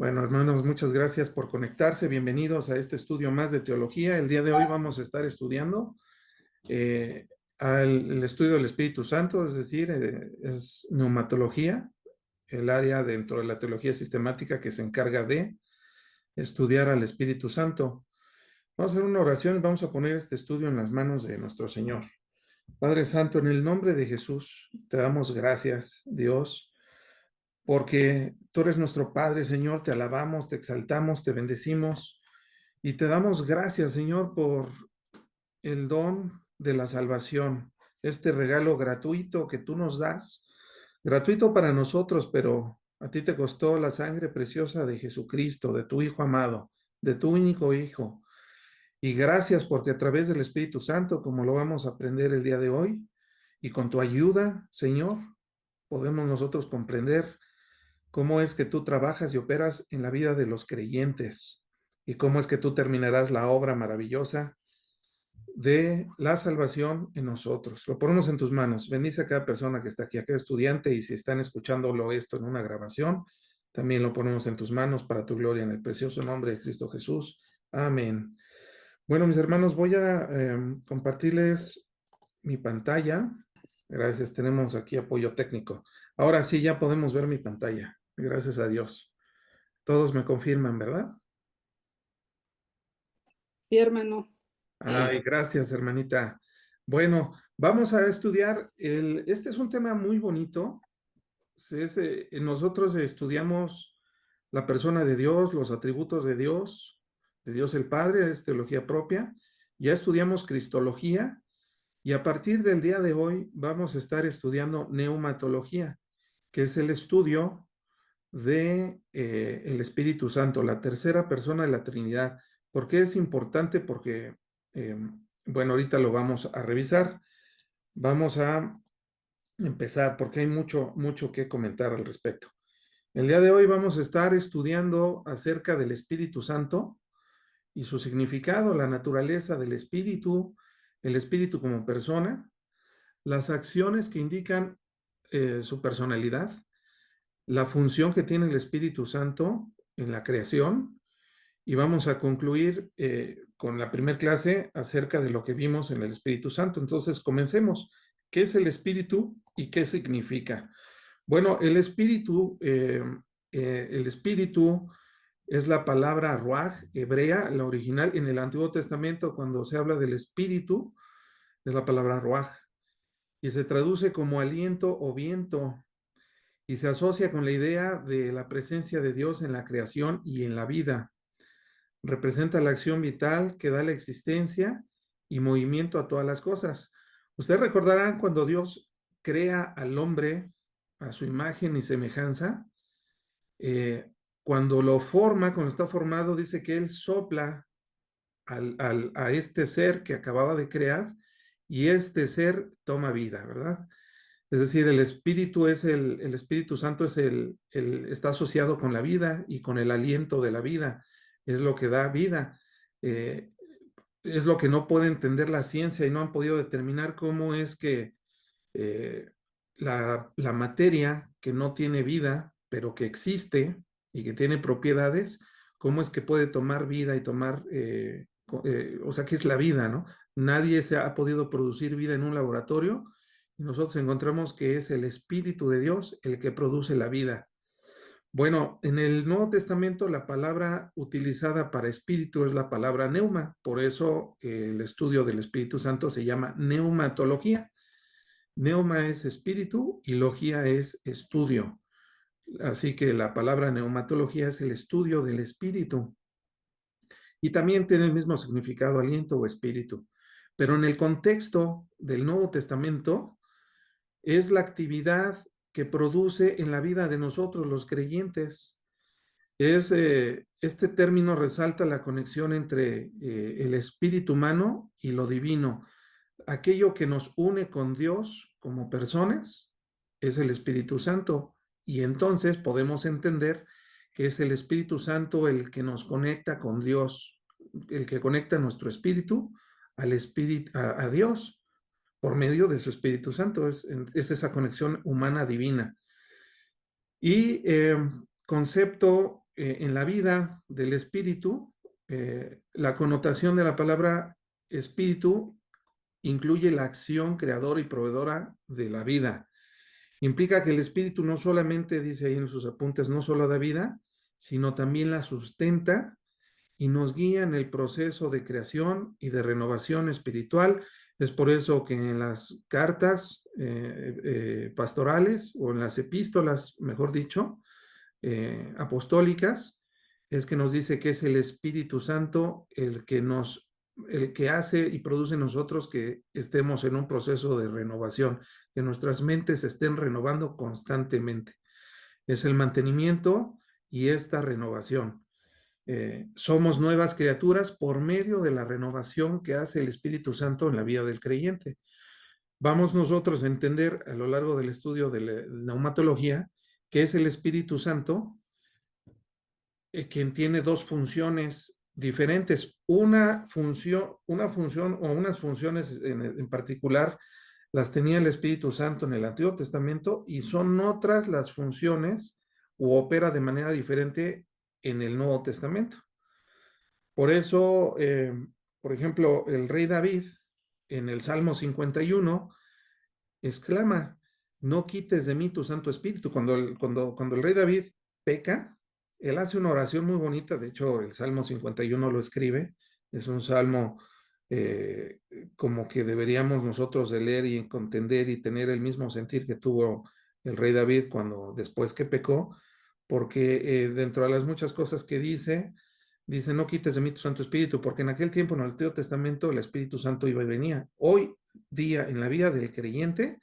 Bueno, hermanos, muchas gracias por conectarse. Bienvenidos a este estudio más de teología. El día de hoy vamos a estar estudiando eh, el estudio del Espíritu Santo, es decir, es neumatología, el área dentro de la teología sistemática que se encarga de estudiar al Espíritu Santo. Vamos a hacer una oración y vamos a poner este estudio en las manos de nuestro Señor. Padre Santo, en el nombre de Jesús, te damos gracias, Dios, porque tú eres nuestro Padre, Señor, te alabamos, te exaltamos, te bendecimos y te damos gracias, Señor, por el don de la salvación, este regalo gratuito que tú nos das, gratuito para nosotros, pero a ti te costó la sangre preciosa de Jesucristo, de tu Hijo amado, de tu único Hijo. Y gracias porque a través del Espíritu Santo, como lo vamos a aprender el día de hoy, y con tu ayuda, Señor, podemos nosotros comprender cómo es que tú trabajas y operas en la vida de los creyentes y cómo es que tú terminarás la obra maravillosa de la salvación en nosotros. Lo ponemos en tus manos. Bendice a cada persona que está aquí, a cada estudiante, y si están escuchándolo esto en una grabación, también lo ponemos en tus manos para tu gloria en el precioso nombre de Cristo Jesús. Amén. Bueno, mis hermanos, voy a compartirles mi pantalla. Gracias, tenemos aquí apoyo técnico. Ahora sí, ya podemos ver mi pantalla. Gracias a Dios. Todos me confirman, ¿verdad? Sí, hermano. Ay, gracias, hermanita. Bueno, vamos a estudiar este es un tema muy bonito. Nosotros estudiamos la persona de Dios, los atributos de Dios el Padre, es teología propia. Ya estudiamos cristología y a partir del día de hoy vamos a estar estudiando neumatología, que es el estudio de el Espíritu Santo, la tercera persona de la Trinidad. ¿Por qué es importante? Porque, eh, bueno, ahorita lo vamos a revisar. Vamos a empezar porque hay mucho que comentar al respecto. El día de hoy vamos a estar estudiando acerca del Espíritu Santo y su significado, la naturaleza del Espíritu, el Espíritu como persona, las acciones que indican su personalidad, la función que tiene el Espíritu Santo en la creación, y vamos a concluir con la primera clase acerca de lo que vimos en el Espíritu Santo. Entonces, comencemos. ¿Qué es el Espíritu y qué significa? Bueno, el Espíritu es la palabra ruaj hebrea, la original en el Antiguo Testamento. Cuando se habla del Espíritu, es la palabra ruaj y se traduce como aliento o viento y se asocia con la idea de la presencia de Dios en la creación y en la vida. Representa la acción vital que da la existencia y movimiento a todas las cosas. Ustedes recordarán cuando Dios crea al hombre a su imagen y semejanza, eh, cuando lo forma, cuando está formado, dice que Él sopla a este ser que acababa de crear y este ser toma vida, ¿verdad? Es decir, el Espíritu Santo está asociado con la vida y con el aliento de la vida, es lo que da vida. Eh, es lo que no puede entender la ciencia y no han podido determinar cómo es que eh, la materia que no tiene vida, pero que existe y que tiene propiedades, cómo es que puede tomar vida y tomar, o sea, ¿qué es la vida, no? Nadie se ha podido producir vida en un laboratorio y nosotros encontramos que es el Espíritu de Dios el que produce la vida. Bueno, en el Nuevo Testamento la palabra utilizada para espíritu es la palabra neuma, por eso el estudio del Espíritu Santo se llama neumatología. Neuma es espíritu y logía es estudio. Así que la palabra neumatología es el estudio del espíritu y también tiene el mismo significado aliento o espíritu. Pero en el contexto del Nuevo Testamento es la actividad que produce en la vida de nosotros los creyentes. Este término resalta la conexión entre el espíritu humano y lo divino. Aquello que nos une con Dios como personas es el Espíritu Santo y entonces podemos entender que es el Espíritu Santo el que nos conecta con Dios, el que conecta nuestro espíritu al espíritu, a Dios por medio de su Espíritu Santo. Es esa conexión humana divina. Y concepto en la vida del espíritu, la connotación de la palabra espíritu incluye la acción creadora y proveedora de la vida. Implica que el espíritu no solamente, dice ahí en sus apuntes, no solo da vida, sino también la sustenta y nos guía en el proceso de creación y de renovación espiritual. Es por eso que en las cartas pastorales o en las epístolas, mejor dicho, apostólicas, es que nos dice que es el Espíritu Santo el que hace y produce en nosotros que estemos en un proceso de renovación, que nuestras mentes se estén renovando constantemente. Es el mantenimiento y esta renovación. Somos nuevas criaturas por medio de la renovación que hace el Espíritu Santo en la vida del creyente. Vamos nosotros a entender a lo largo del estudio de la neumatología que es el Espíritu Santo quien tiene dos funciones diferentes. Una función o unas funciones en particular las tenía el Espíritu Santo en el Antiguo Testamento y son otras las funciones o opera de manera diferente en el Nuevo Testamento. Por eso, por ejemplo, el rey David en el Salmo 51 exclama, no quites de mí tu Santo Espíritu. Cuando el rey David peca, él hace una oración muy bonita, de hecho el Salmo 51 lo escribe, es un salmo como que deberíamos nosotros de leer y entender y tener el mismo sentir que tuvo el rey David cuando después que pecó, porque dentro de las muchas cosas que dice, no quites de mí tu Santo Espíritu, porque en aquel tiempo en el Antiguo Testamento el Espíritu Santo iba y venía. Hoy día en la vida del creyente,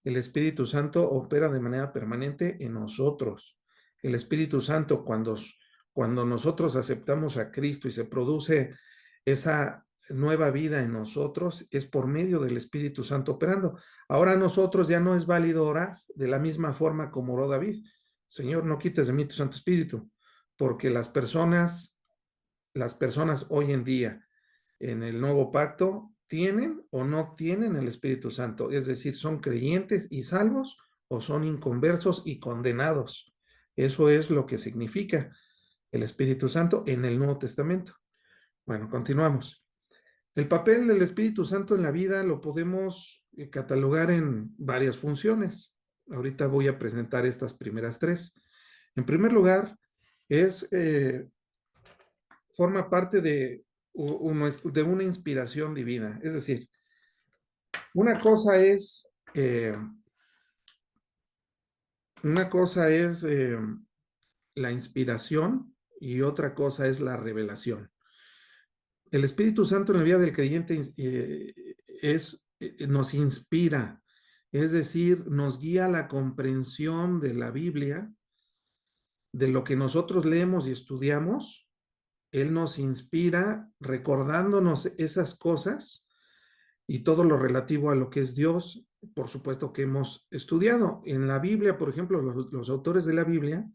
el Espíritu Santo opera de manera permanente en nosotros. El Espíritu Santo, cuando nosotros aceptamos a Cristo y se produce esa nueva vida en nosotros, es por medio del Espíritu Santo operando. Ahora nosotros ya no es válido orar de la misma forma como oró David. Señor, no quites de mí tu Santo Espíritu, porque las personas hoy en día en el nuevo pacto tienen o no tienen el Espíritu Santo, es decir, son creyentes y salvos o son inconversos y condenados. Eso es lo que significa el Espíritu Santo en el Nuevo Testamento. Bueno, continuamos. El papel del Espíritu Santo en la vida lo podemos catalogar en varias funciones. Ahorita voy a presentar estas primeras tres. En primer lugar, forma parte de una inspiración divina. Es decir, una cosa es, la inspiración y otra cosa es la revelación. El Espíritu Santo en la vida del creyente nos inspira, es decir, nos guía a la comprensión de la Biblia, de lo que nosotros leemos y estudiamos. Él nos inspira recordándonos esas cosas y todo lo relativo a lo que es Dios, por supuesto que hemos estudiado. En la Biblia, por ejemplo, los autores de la Biblia,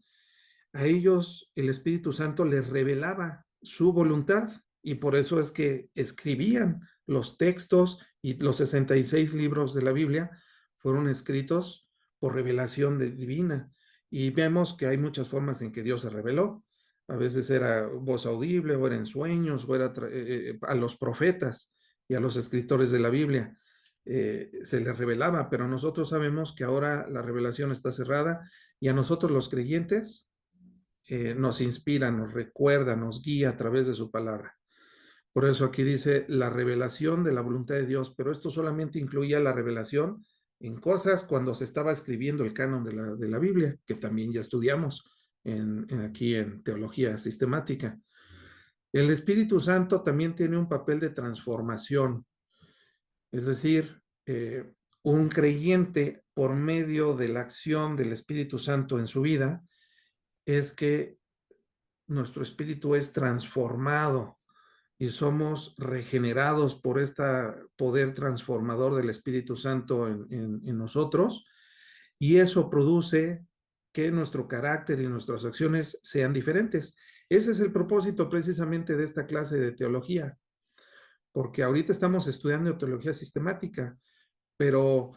a ellos el Espíritu Santo les revelaba su voluntad y por eso es que escribían los textos y los 66 libros de la Biblia fueron escritos por revelación divina. Y vemos que hay muchas formas en que Dios se reveló. A veces era voz audible, o era en sueños, o era a los profetas y a los escritores de la Biblia. Se les revelaba, pero nosotros sabemos que ahora la revelación está cerrada y a nosotros los creyentes nos inspira, nos recuerda, nos guía a través de su palabra. Por eso aquí dice la revelación de la voluntad de Dios, pero esto solamente incluía la revelación en cosas cuando se estaba escribiendo el canon de la Biblia, que también ya estudiamos aquí en teología sistemática. El Espíritu Santo también tiene un papel de transformación, es decir, un creyente por medio de la acción del Espíritu Santo en su vida es que nuestro espíritu es transformado y somos regenerados por este poder transformador del Espíritu Santo en nosotros, y eso produce que nuestro carácter y nuestras acciones sean diferentes. Ese es el propósito precisamente de esta clase de teología, porque ahorita estamos estudiando teología sistemática, pero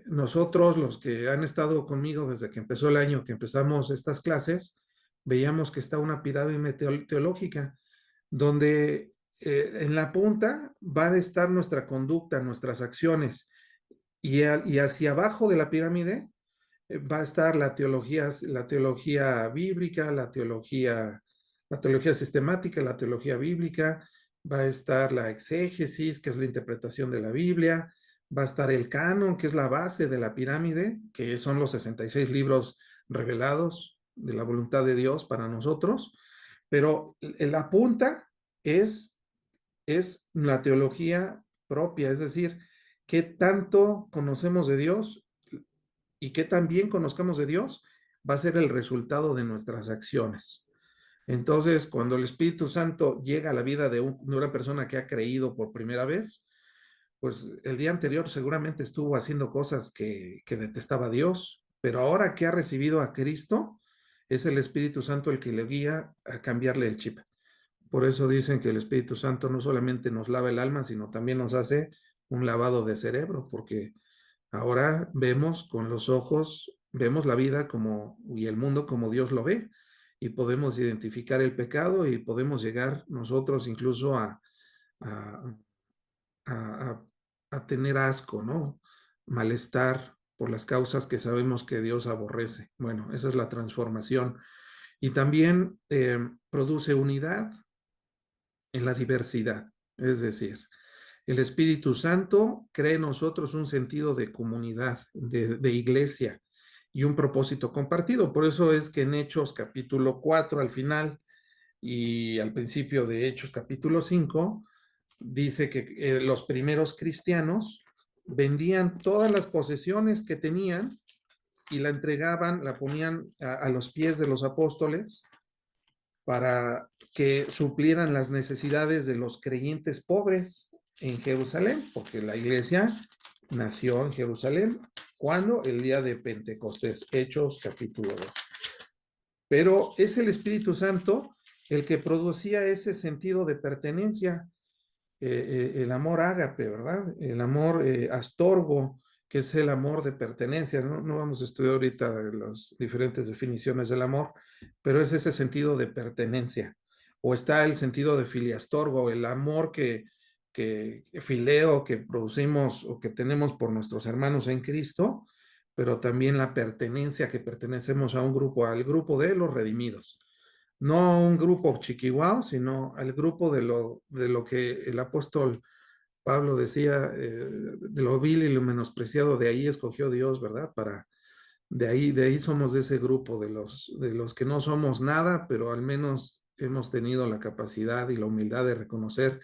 nosotros, los que han estado conmigo desde que empezó el año, que empezamos estas clases, veíamos que está una pirámide teológica, donde en la punta va a estar nuestra conducta, nuestras acciones, y hacia abajo de la pirámide va a estar la teología bíblica, la teología sistemática, la teología bíblica, va a estar la exégesis, que es la interpretación de la Biblia, va a estar el canon, que es la base de la pirámide, que son los 66 libros revelados de la voluntad de Dios para nosotros, pero la punta es, es la teología propia, es decir, qué tanto conocemos de Dios y qué tan bien conozcamos de Dios va a ser el resultado de nuestras acciones. Entonces, cuando el Espíritu Santo llega a la vida de una persona que ha creído por primera vez, pues el día anterior seguramente estuvo haciendo cosas que detestaba a Dios, pero ahora que ha recibido a Cristo, es el Espíritu Santo el que le guía a cambiarle el chip. Por eso dicen que el Espíritu Santo no solamente nos lava el alma, sino también nos hace un lavado de cerebro, porque ahora vemos con los ojos, vemos la vida como y el mundo como Dios lo ve, y podemos identificar el pecado y podemos llegar nosotros incluso a, a, a tener asco, ¿no? Malestar por las causas que sabemos que Dios aborrece. Bueno, esa es la transformación. Y también produce unidad en la diversidad. Es decir, el Espíritu Santo crea en nosotros un sentido de comunidad, de iglesia y un propósito compartido. Por eso es que en Hechos capítulo 4 al final y al principio de Hechos capítulo 5 dice que los primeros cristianos vendían todas las posesiones que tenían y la entregaban, la ponían a los pies de los apóstoles para que suplieran las necesidades de los creyentes pobres en Jerusalén, porque la iglesia nació en Jerusalén. ¿Cuándo? El día de Pentecostés, Hechos capítulo 2. Pero es el Espíritu Santo el que producía ese sentido de pertenencia, el amor ágape, ¿verdad? El amor astorgo, que es el amor de pertenencia. No vamos a estudiar ahorita las diferentes definiciones del amor, pero es ese sentido de pertenencia. O está el sentido de filiastorgo, el amor que fileo que producimos o que tenemos por nuestros hermanos en Cristo, pero también la pertenencia que pertenecemos a un grupo, al grupo de los redimidos, no un grupo chiquihuao, sino al grupo de lo que el apóstol Pablo decía, de lo vil y lo menospreciado, de ahí escogió Dios, ¿verdad? De ahí somos de ese grupo, de los que no somos nada, pero al menos hemos tenido la capacidad y la humildad de reconocer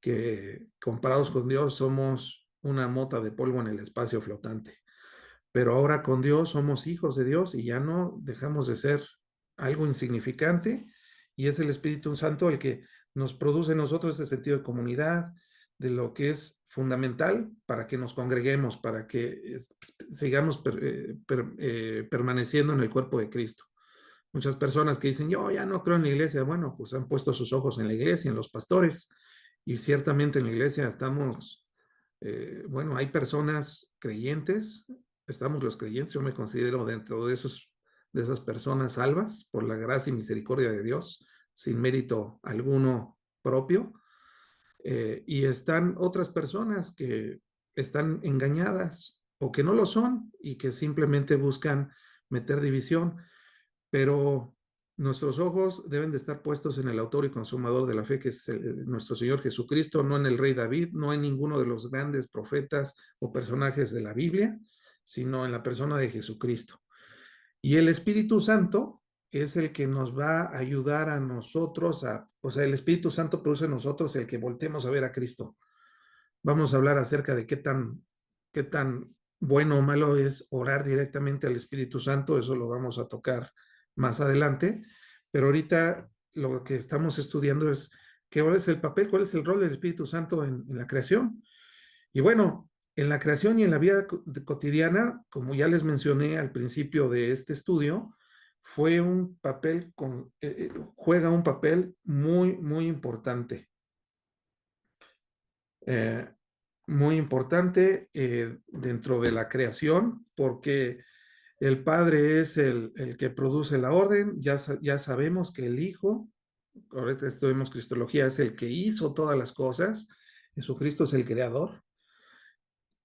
que comparados con Dios somos una mota de polvo en el espacio flotante. Pero ahora con Dios somos hijos de Dios y ya no dejamos de ser algo insignificante, y es el Espíritu Santo el que nos produce en nosotros ese sentido de comunidad, de lo que es fundamental para que nos congreguemos, para que sigamos permaneciendo en el cuerpo de Cristo. Muchas personas que dicen, yo ya no creo en la iglesia, bueno, pues han puesto sus ojos en la iglesia, en los pastores, y ciertamente en la iglesia estamos, bueno, hay personas creyentes, estamos los creyentes, yo me considero dentro de esas personas salvas por la gracia y misericordia de Dios, sin mérito alguno propio, y están otras personas que están engañadas o que no lo son y que simplemente buscan meter división, pero nuestros ojos deben de estar puestos en el autor y consumador de la fe, que es nuestro Señor Jesucristo, no en el rey David, no en ninguno de los grandes profetas o personajes de la Biblia, sino en la persona de Jesucristo. Y el Espíritu Santo es el que nos va a ayudar a nosotros o sea, el Espíritu Santo produce en nosotros el que voltemos a ver a Cristo. Vamos a hablar acerca de qué tan bueno o malo es orar directamente al Espíritu Santo, eso lo vamos a tocar más adelante, pero ahorita lo que estamos estudiando es cuál es el papel, cuál es el rol del Espíritu Santo en la creación. Y bueno, en la creación y en la vida cotidiana, como ya les mencioné al principio de este estudio, fue un papel juega un papel muy, muy importante. Eh, Muy importante dentro de la creación, porque El Padre es el que produce la orden. Ya sabemos que el Hijo, ahorita estudiamos Cristología, es el que hizo todas las cosas. Jesucristo es el creador.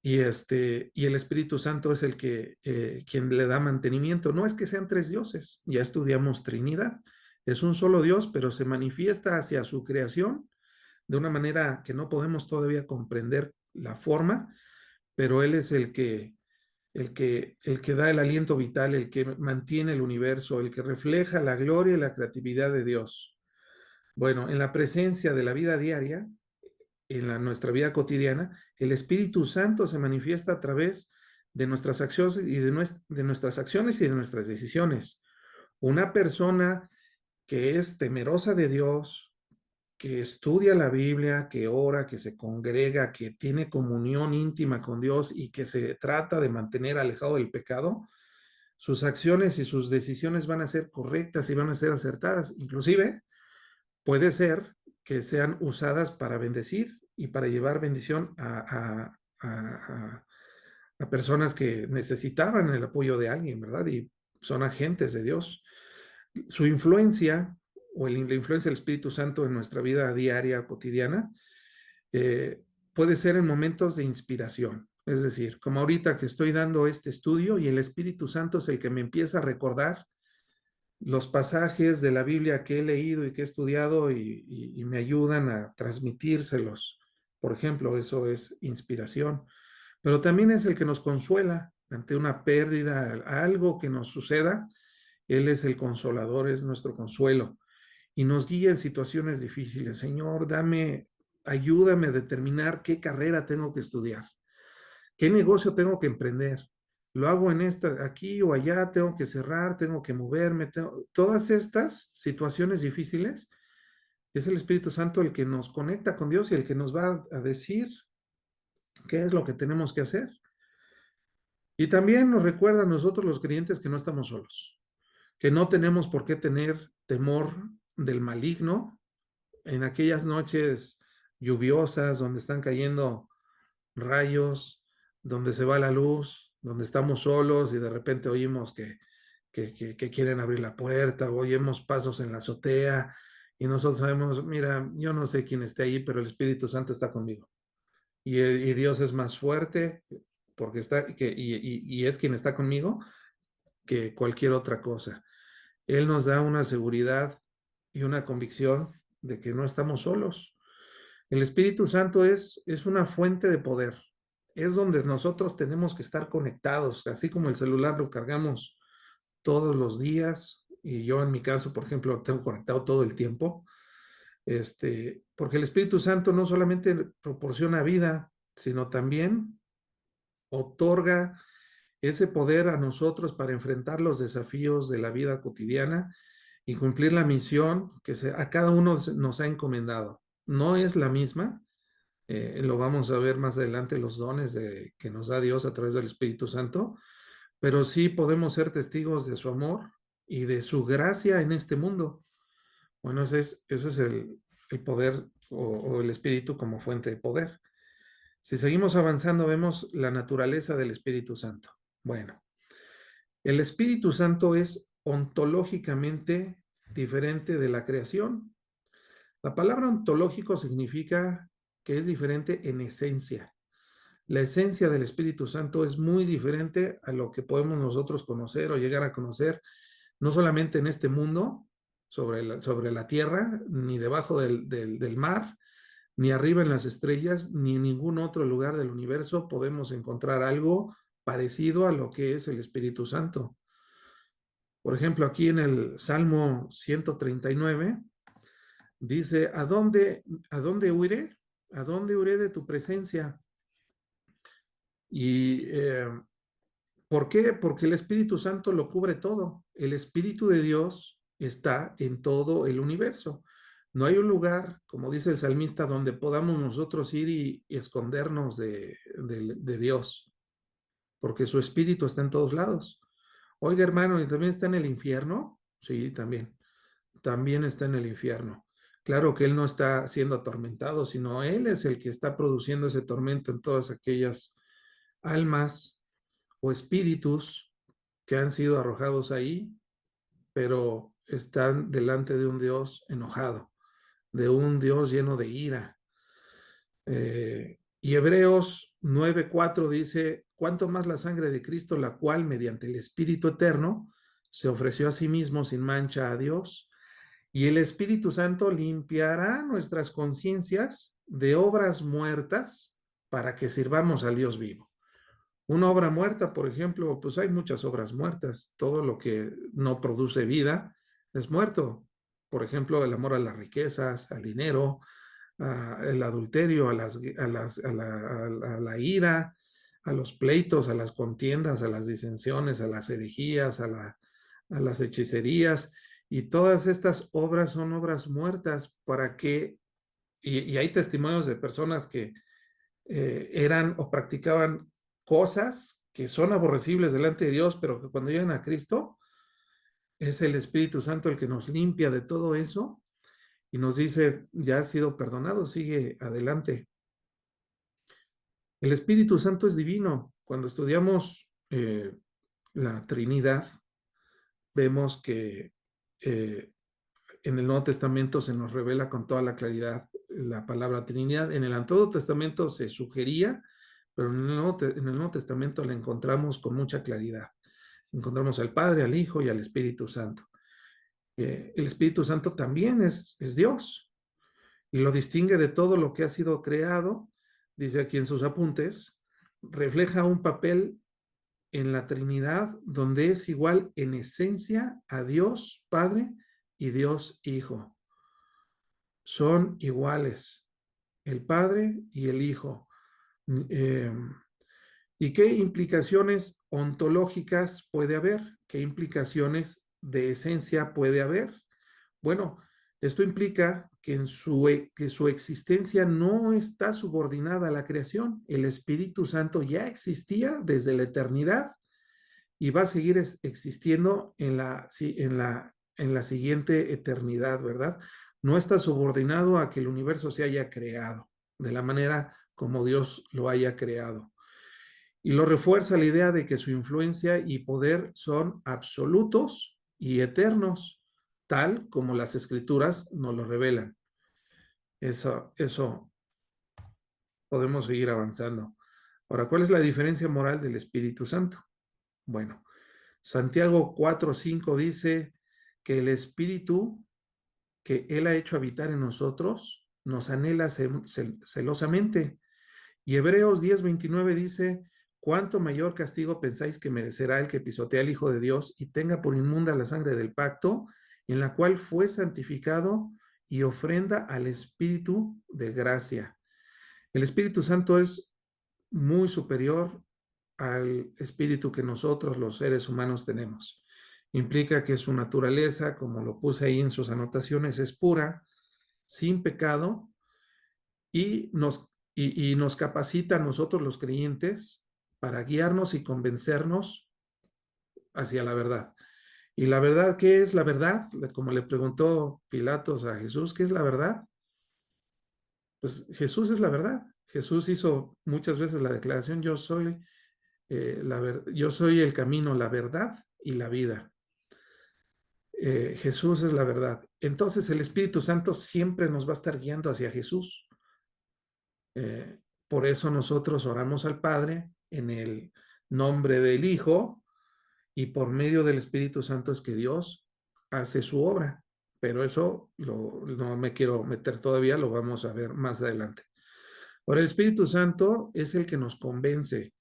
Y el Espíritu Santo es el que quien le da mantenimiento. No es que sean tres dioses, ya estudiamos Trinidad. Es un solo Dios, pero se manifiesta hacia su creación de una manera que no podemos todavía comprender la forma, pero Él es el que da el aliento vital, el que mantiene el universo, el que refleja la gloria y la creatividad de Dios. Bueno, en la presencia de la vida diaria, nuestra vida cotidiana, el Espíritu Santo se manifiesta a través de nuestras acciones y de nuestras acciones y de nuestras decisiones. Una persona que es temerosa de Dios, que estudia la Biblia, que ora, que se congrega, que tiene comunión íntima con Dios y que se trata de mantener alejado del pecado, sus acciones y sus decisiones van a ser correctas y van a ser acertadas. Inclusive puede ser que sean usadas para bendecir y para llevar bendición a personas que necesitaban el apoyo de alguien, ¿verdad? Y son agentes de Dios. Su influencia la influencia del Espíritu Santo en nuestra vida diaria, cotidiana, eh, puede ser en momentos de inspiración. Es decir, como ahorita que estoy dando este estudio y el Espíritu Santo es el que me empieza a recordar los pasajes de la Biblia que he leído y que he estudiado y me ayudan a transmitírselos. Por ejemplo, eso es inspiración. Pero también es el que nos consuela ante una pérdida, algo que nos suceda. Él es el consolador, es nuestro consuelo y nos guía en situaciones difíciles. Señor, ayúdame a determinar qué carrera tengo que estudiar, qué negocio tengo que emprender. Lo hago aquí o allá, tengo que cerrar, tengo que moverme. Todas estas situaciones difíciles es el Espíritu Santo el que nos conecta con Dios y el que nos va a decir qué es lo que tenemos que hacer. Y también nos recuerda a nosotros los creyentes que no estamos solos, que no tenemos por qué tener temor del maligno en aquellas noches lluviosas donde están cayendo rayos, donde se va la luz, donde estamos solos y de repente oímos que quieren abrir la puerta, o oímos pasos en la azotea y nosotros sabemos, mira, yo no sé quién esté ahí, pero el Espíritu Santo está conmigo. Y Dios es más fuerte porque y es quien está conmigo que cualquier otra cosa. Él nos da una seguridad y una convicción de que no estamos solos. El Espíritu Santo es una fuente de poder. Es donde nosotros tenemos que estar conectados, así como el celular lo cargamos todos los días, y yo en mi caso, por ejemplo, lo tengo conectado todo el tiempo, porque el Espíritu Santo no solamente proporciona vida, sino también otorga ese poder a nosotros para enfrentar los desafíos de la vida cotidiana y cumplir la misión que a cada uno nos ha encomendado. No es la misma, lo vamos a ver más adelante, los dones que nos da Dios a través del Espíritu Santo, pero sí podemos ser testigos de su amor y de su gracia en este mundo. Bueno, ese es el poder o el Espíritu como fuente de poder. Si seguimos avanzando, vemos la naturaleza del Espíritu Santo. Bueno, el Espíritu Santo es ontológicamente diferente de la creación. La palabra ontológico significa que es diferente en esencia. La esencia del Espíritu Santo es muy diferente a lo que podemos nosotros conocer o llegar a conocer, no solamente en este mundo, sobre la tierra, ni debajo del mar, ni arriba en las estrellas, ni en ningún otro lugar del universo podemos encontrar algo parecido a lo que es el Espíritu Santo. Por ejemplo, aquí en el Salmo 139 dice, a dónde huiré? ¿A dónde huiré de tu presencia? Y ¿por qué? Porque el Espíritu Santo lo cubre todo. El Espíritu de Dios está en todo el universo. No hay un lugar, como dice el salmista, donde podamos nosotros ir y escondernos de Dios, porque su Espíritu está en todos lados. Oiga, hermano, ¿y también está en el infierno? Sí, también. También está en el infierno. Claro que Él no está siendo atormentado, sino Él es el que está produciendo ese tormento en todas aquellas almas o espíritus que han sido arrojados ahí, pero están delante de un Dios enojado, de un Dios lleno de ira. Y Hebreos 9:4 dice, cuánto más la sangre de Cristo, la cual mediante el Espíritu Eterno se ofreció a sí mismo sin mancha a Dios, y el Espíritu Santo limpiará nuestras conciencias de obras muertas para que sirvamos al Dios vivo. Una obra muerta, por ejemplo, pues hay muchas obras muertas. Todo lo que no produce vida es muerto. Por ejemplo, el amor a las riquezas, al dinero, el adulterio, a la ira, a los pleitos, a las contiendas, a las disensiones, a las herejías, a las hechicerías. Y todas estas obras son obras muertas para que, y hay testimonios de personas que eran o practicaban cosas que son aborrecibles delante de Dios, pero que cuando llegan a Cristo es el Espíritu Santo el que nos limpia de todo eso y nos dice, ya has sido perdonado, sigue adelante. El Espíritu Santo es divino. Cuando estudiamos la Trinidad, vemos que en el Nuevo Testamento se nos revela con toda la claridad la palabra Trinidad. En el Antiguo Testamento se sugería, pero en el Nuevo Testamento la encontramos con mucha claridad. Encontramos al Padre, al Hijo y al Espíritu Santo. El Espíritu Santo también es Dios y lo distingue de todo lo que ha sido creado, dice aquí en sus apuntes, refleja un papel en la Trinidad donde es igual en esencia a Dios Padre y Dios Hijo. Son iguales, el Padre y el Hijo. Eh, ¿Y qué implicaciones ontológicas puede haber? ¿Qué implicaciones de esencia puede haber? Bueno, esto implica que su existencia no está subordinada a la creación. El Espíritu Santo ya existía desde la eternidad y va a seguir existiendo en la siguiente eternidad, ¿verdad? No está subordinado a que el universo se haya creado de la manera como Dios lo haya creado. Y lo refuerza la idea de que su influencia y poder son absolutos y eternos, tal como las escrituras nos lo revelan. Eso podemos seguir avanzando. Ahora, ¿cuál es la diferencia moral del Espíritu Santo? Bueno, Santiago 4:5 dice que el Espíritu que Él ha hecho habitar en nosotros nos anhela celosamente. Y Hebreos 10:29 dice, ¿cuánto mayor castigo pensáis que merecerá el que pisotea al Hijo de Dios y tenga por inmunda la sangre del pacto, en la cual fue santificado y ofrenda al Espíritu de gracia? El Espíritu Santo es muy superior al espíritu que nosotros los seres humanos tenemos. Implica que su naturaleza, como lo puse ahí en sus anotaciones, es pura, sin pecado y nos capacita a nosotros los creyentes para guiarnos y convencernos hacia la verdad. ¿Y la verdad qué es la verdad? Como le preguntó Pilatos a Jesús, ¿qué es la verdad? Pues Jesús es la verdad. Jesús hizo muchas veces la declaración, yo soy el camino, la verdad y la vida. Jesús es la verdad. Entonces el Espíritu Santo siempre nos va a estar guiando hacia Jesús. Por eso nosotros oramos al Padre en el nombre del Hijo y por medio del Espíritu Santo es que Dios hace su obra. Pero eso no me quiero meter todavía, lo vamos a ver más adelante. Ahora, el Espíritu Santo es el que nos convence.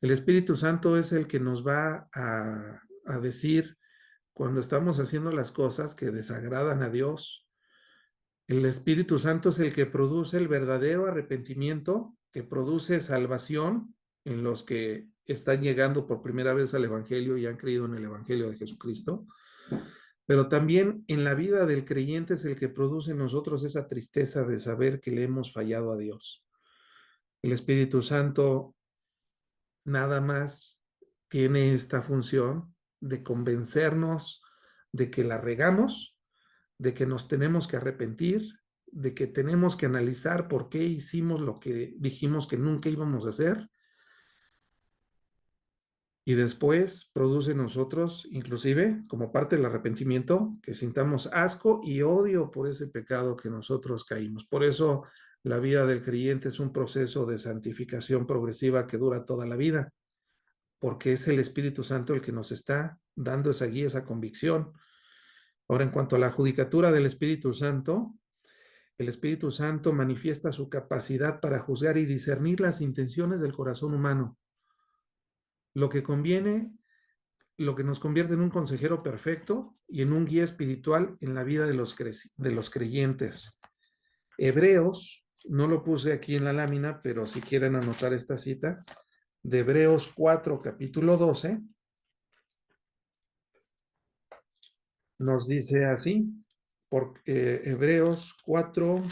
El Espíritu Santo es el que nos va a decir cuando estamos haciendo las cosas que desagradan a Dios. El Espíritu Santo es el que produce el verdadero arrepentimiento, que produce salvación en los que están llegando por primera vez al Evangelio y han creído en el Evangelio de Jesucristo. Pero también en la vida del creyente es el que produce en nosotros esa tristeza de saber que le hemos fallado a Dios. El Espíritu Santo nada más tiene esta función de convencernos de que la regamos, de que nos tenemos que arrepentir, de que tenemos que analizar por qué hicimos lo que dijimos que nunca íbamos a hacer y después produce en nosotros, inclusive como parte del arrepentimiento, que sintamos asco y odio por ese pecado que nosotros caímos. Por eso la vida del creyente es un proceso de santificación progresiva que dura toda la vida, porque es el Espíritu Santo el que nos está dando esa guía, esa convicción. Ahora, en cuanto a la judicatura del Espíritu Santo, el Espíritu Santo manifiesta su capacidad para juzgar y discernir las intenciones del corazón humano, lo que conviene, lo que nos convierte en un consejero perfecto y en un guía espiritual en la vida de los creyentes. Hebreos, no lo puse aquí en la lámina, pero si quieren anotar esta cita, de Hebreos 4, capítulo 12, nos dice así, porque Hebreos 4,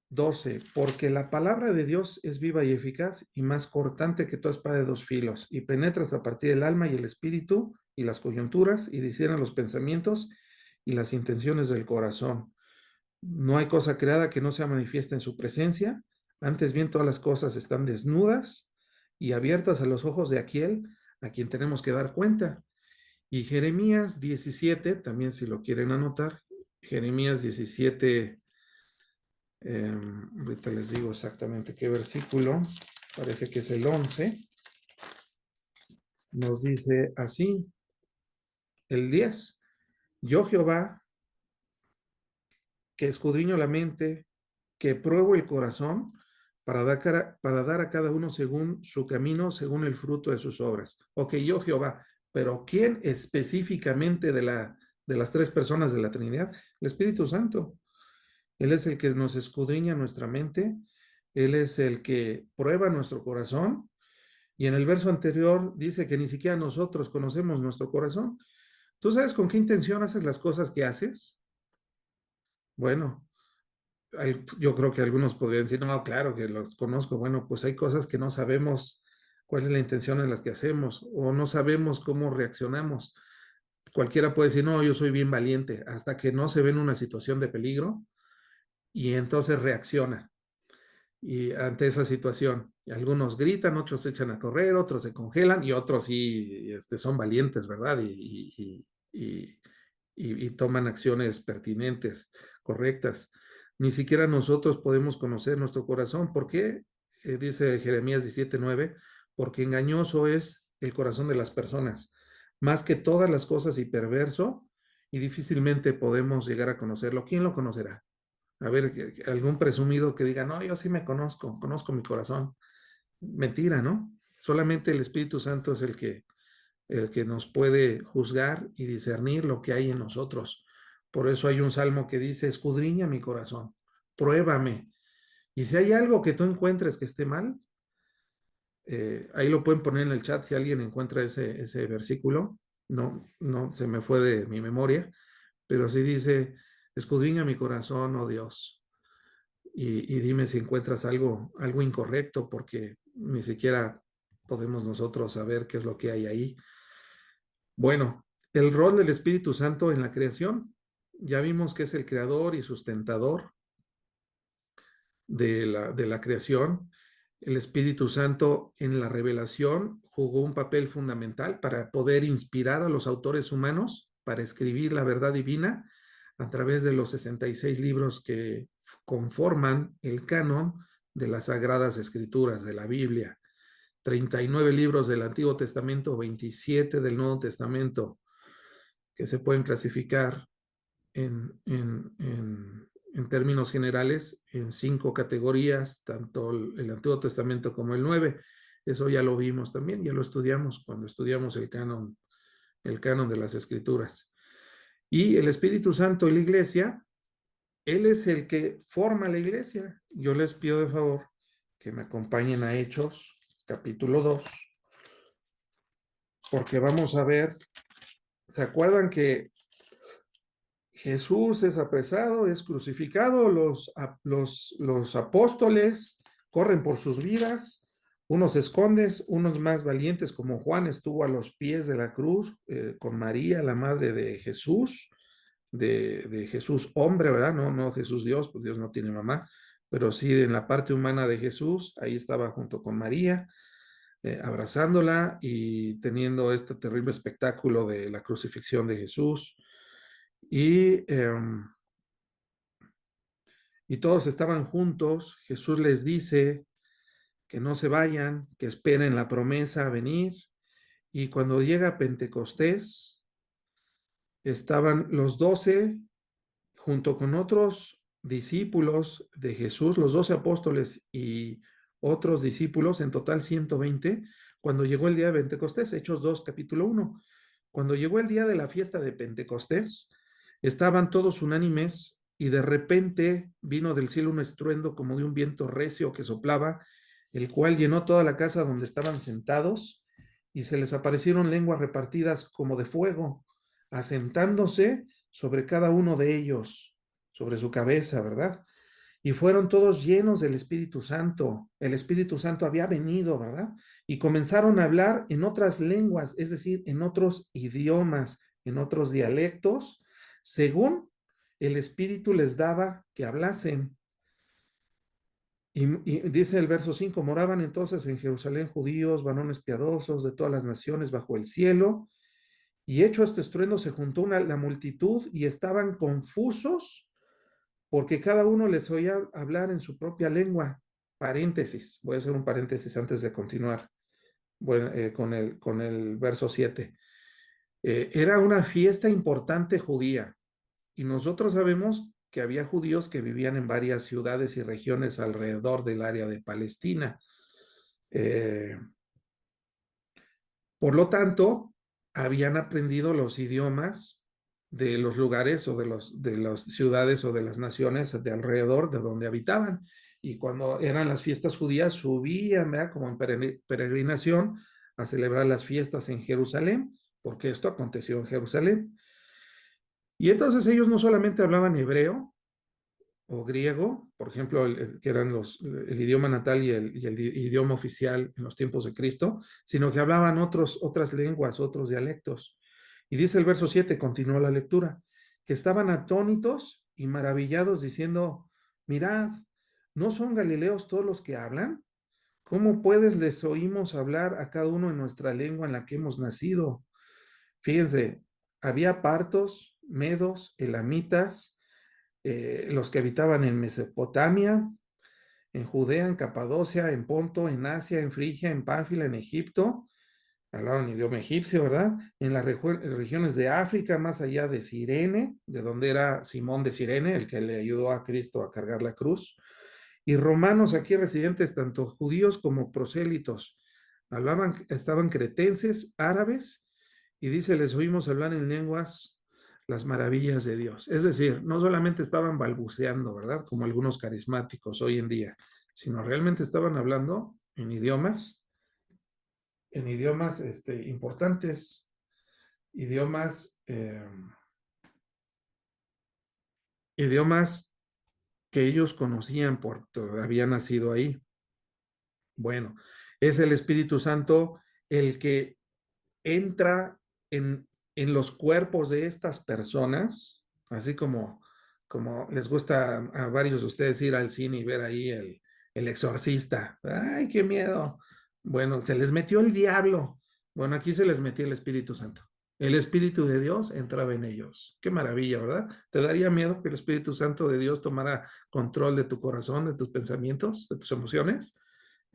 12, porque la palabra de Dios es viva y eficaz y más cortante que toda espada de dos filos, y penetra hasta partir del alma y el espíritu y las coyunturas y discierne los pensamientos y las intenciones del corazón. No hay cosa creada que no sea manifiesta en su presencia, antes bien todas las cosas están desnudas y abiertas a los ojos de aquel a quien tenemos que dar cuenta. Y Jeremías 17, también si lo quieren anotar, Jeremías 17, ahorita les digo exactamente qué versículo, parece que es el 11, nos dice así, el 10, yo Jehová, que escudriño la mente, que pruebo el corazón, para dar a cada uno según su camino, según el fruto de sus obras. Ok, yo Jehová, pero ¿quién específicamente de las tres personas de la Trinidad? El Espíritu Santo. Él es el que nos escudriña nuestra mente, Él es el que prueba nuestro corazón, y en el verso anterior dice que ni siquiera nosotros conocemos nuestro corazón. ¿Tú sabes con qué intención haces las cosas que haces? Bueno, yo creo que algunos podrían decir, no, claro que los conozco. Bueno, pues hay cosas que no sabemos cuál es la intención en las que hacemos o no sabemos cómo reaccionamos. Cualquiera puede decir, no, yo soy bien valiente, hasta que no se ve en una situación de peligro y entonces reacciona y ante esa situación. Y algunos gritan, otros se echan a correr, otros se congelan y otros sí son valientes, ¿verdad? Y toman acciones pertinentes, correctas. Ni siquiera nosotros podemos conocer nuestro corazón. ¿Por qué? Dice Jeremías 17:9, porque engañoso es el corazón de las personas, más que todas las cosas y perverso, y difícilmente podemos llegar a conocerlo. ¿Quién lo conocerá? A ver, algún presumido que diga, no, yo sí me conozco, conozco mi corazón. Mentira, ¿no? Solamente el Espíritu Santo es el que nos puede juzgar y discernir lo que hay en nosotros. Por eso hay un salmo que dice, escudriña mi corazón, pruébame. Y si hay algo que tú encuentres que esté mal, ahí lo pueden poner en el chat si alguien encuentra ese versículo. No, se me fue de mi memoria, pero sí dice, escudriña mi corazón, oh Dios, y dime si encuentras algo incorrecto, porque ni siquiera podemos nosotros saber qué es lo que hay ahí. Bueno, el rol del Espíritu Santo en la creación. Ya vimos que es el creador y sustentador de la creación. El Espíritu Santo en la revelación jugó un papel fundamental para poder inspirar a los autores humanos para escribir la verdad divina a través de los 66 libros que conforman el canon de las Sagradas Escrituras de la Biblia. 39 libros del Antiguo Testamento, 27 del Nuevo Testamento, que se pueden clasificar en términos generales en 5 categorías, tanto el Antiguo Testamento como el 9. Eso ya lo vimos también, ya lo estudiamos cuando estudiamos el canon de las Escrituras. Y el Espíritu Santo y la Iglesia, Él es el que forma la Iglesia. Yo les pido de favor que me acompañen a Hechos, capítulo 2, porque vamos a ver, ¿se acuerdan que Jesús es apresado, es crucificado, los apóstoles corren por sus vidas, unos esconden, unos más valientes como Juan estuvo a los pies de la cruz con María, la madre de Jesús, de Jesús hombre, ¿verdad? No Jesús Dios, pues Dios no tiene mamá, pero sí en la parte humana de Jesús, ahí estaba junto con María. abrazándola y teniendo este terrible espectáculo de la crucifixión de Jesús. Y todos estaban juntos. Jesús les dice que no se vayan, que esperen la promesa a venir. Y cuando llega Pentecostés, estaban los 12 junto con otros discípulos de Jesús, los 12 apóstoles y otros discípulos, en total 120, cuando llegó el día de Pentecostés, Hechos 2, capítulo 1. Cuando llegó el día de la fiesta de Pentecostés, estaban todos unánimes y de repente vino del cielo un estruendo como de un viento recio que soplaba, el cual llenó toda la casa donde estaban sentados y se les aparecieron lenguas repartidas como de fuego, asentándose sobre cada uno de ellos, sobre su cabeza, ¿verdad? Y fueron todos llenos del Espíritu Santo. El Espíritu Santo había venido, ¿verdad? Y comenzaron a hablar en otras lenguas, es decir, en otros idiomas, en otros dialectos, según el Espíritu les daba que hablasen. Y dice el verso 5, moraban entonces en Jerusalén judíos, varones piadosos de todas las naciones bajo el cielo. Y hecho este estruendo, se juntó la multitud y estaban confusos porque cada uno les oía hablar en su propia lengua. Paréntesis, voy a hacer un paréntesis antes de continuar bueno, con el verso 7. Era una fiesta importante judía y nosotros sabemos que había judíos que vivían en varias ciudades y regiones alrededor del área de Palestina. Eh, por lo tanto, habían aprendido los idiomas de los lugares o de las ciudades o de las naciones de alrededor de donde habitaban. Y cuando eran las fiestas judías, subían, ¿verdad? Como en peregrinación a celebrar las fiestas en Jerusalén, porque esto aconteció en Jerusalén. Y entonces ellos no solamente hablaban hebreo o griego, por ejemplo, que eran el idioma natal y el idioma oficial en los tiempos de Cristo, sino que hablaban otras lenguas, otros dialectos. Y dice el verso 7, continuó la lectura, que estaban atónitos y maravillados diciendo, mirad, ¿no son galileos todos los que hablan? ¿Cómo pues les oímos hablar a cada uno en nuestra lengua en la que hemos nacido? Fíjense, había partos, medos, elamitas, los que habitaban en Mesopotamia, en Judea, en Capadocia, en Ponto, en Asia, en Frigia, en Pánfila, en Egipto, hablaban idioma egipcio, ¿verdad? En las regiones de África, más allá de Cirene, de donde era Simón de Cirene, el que le ayudó a Cristo a cargar la cruz, y romanos aquí residentes, tanto judíos como prosélitos. Estaban cretenses, árabes, y dice, les oímos hablar en lenguas las maravillas de Dios. Es decir, no solamente estaban balbuceando, ¿verdad? Como algunos carismáticos hoy en día, sino realmente estaban hablando en idiomas importantes, idiomas, idiomas que ellos conocían porque habían nacido ahí. Bueno, es el Espíritu Santo el que entra en los cuerpos de estas personas, así como les gusta a varios de ustedes ir al cine y ver ahí el exorcista. ¡Ay, qué miedo! Bueno, se les metió el diablo. Bueno, aquí se les metió el Espíritu Santo. El Espíritu de Dios entraba en ellos. Qué maravilla, ¿verdad? ¿Te daría miedo que el Espíritu Santo de Dios tomara control de tu corazón, de tus pensamientos, de tus emociones?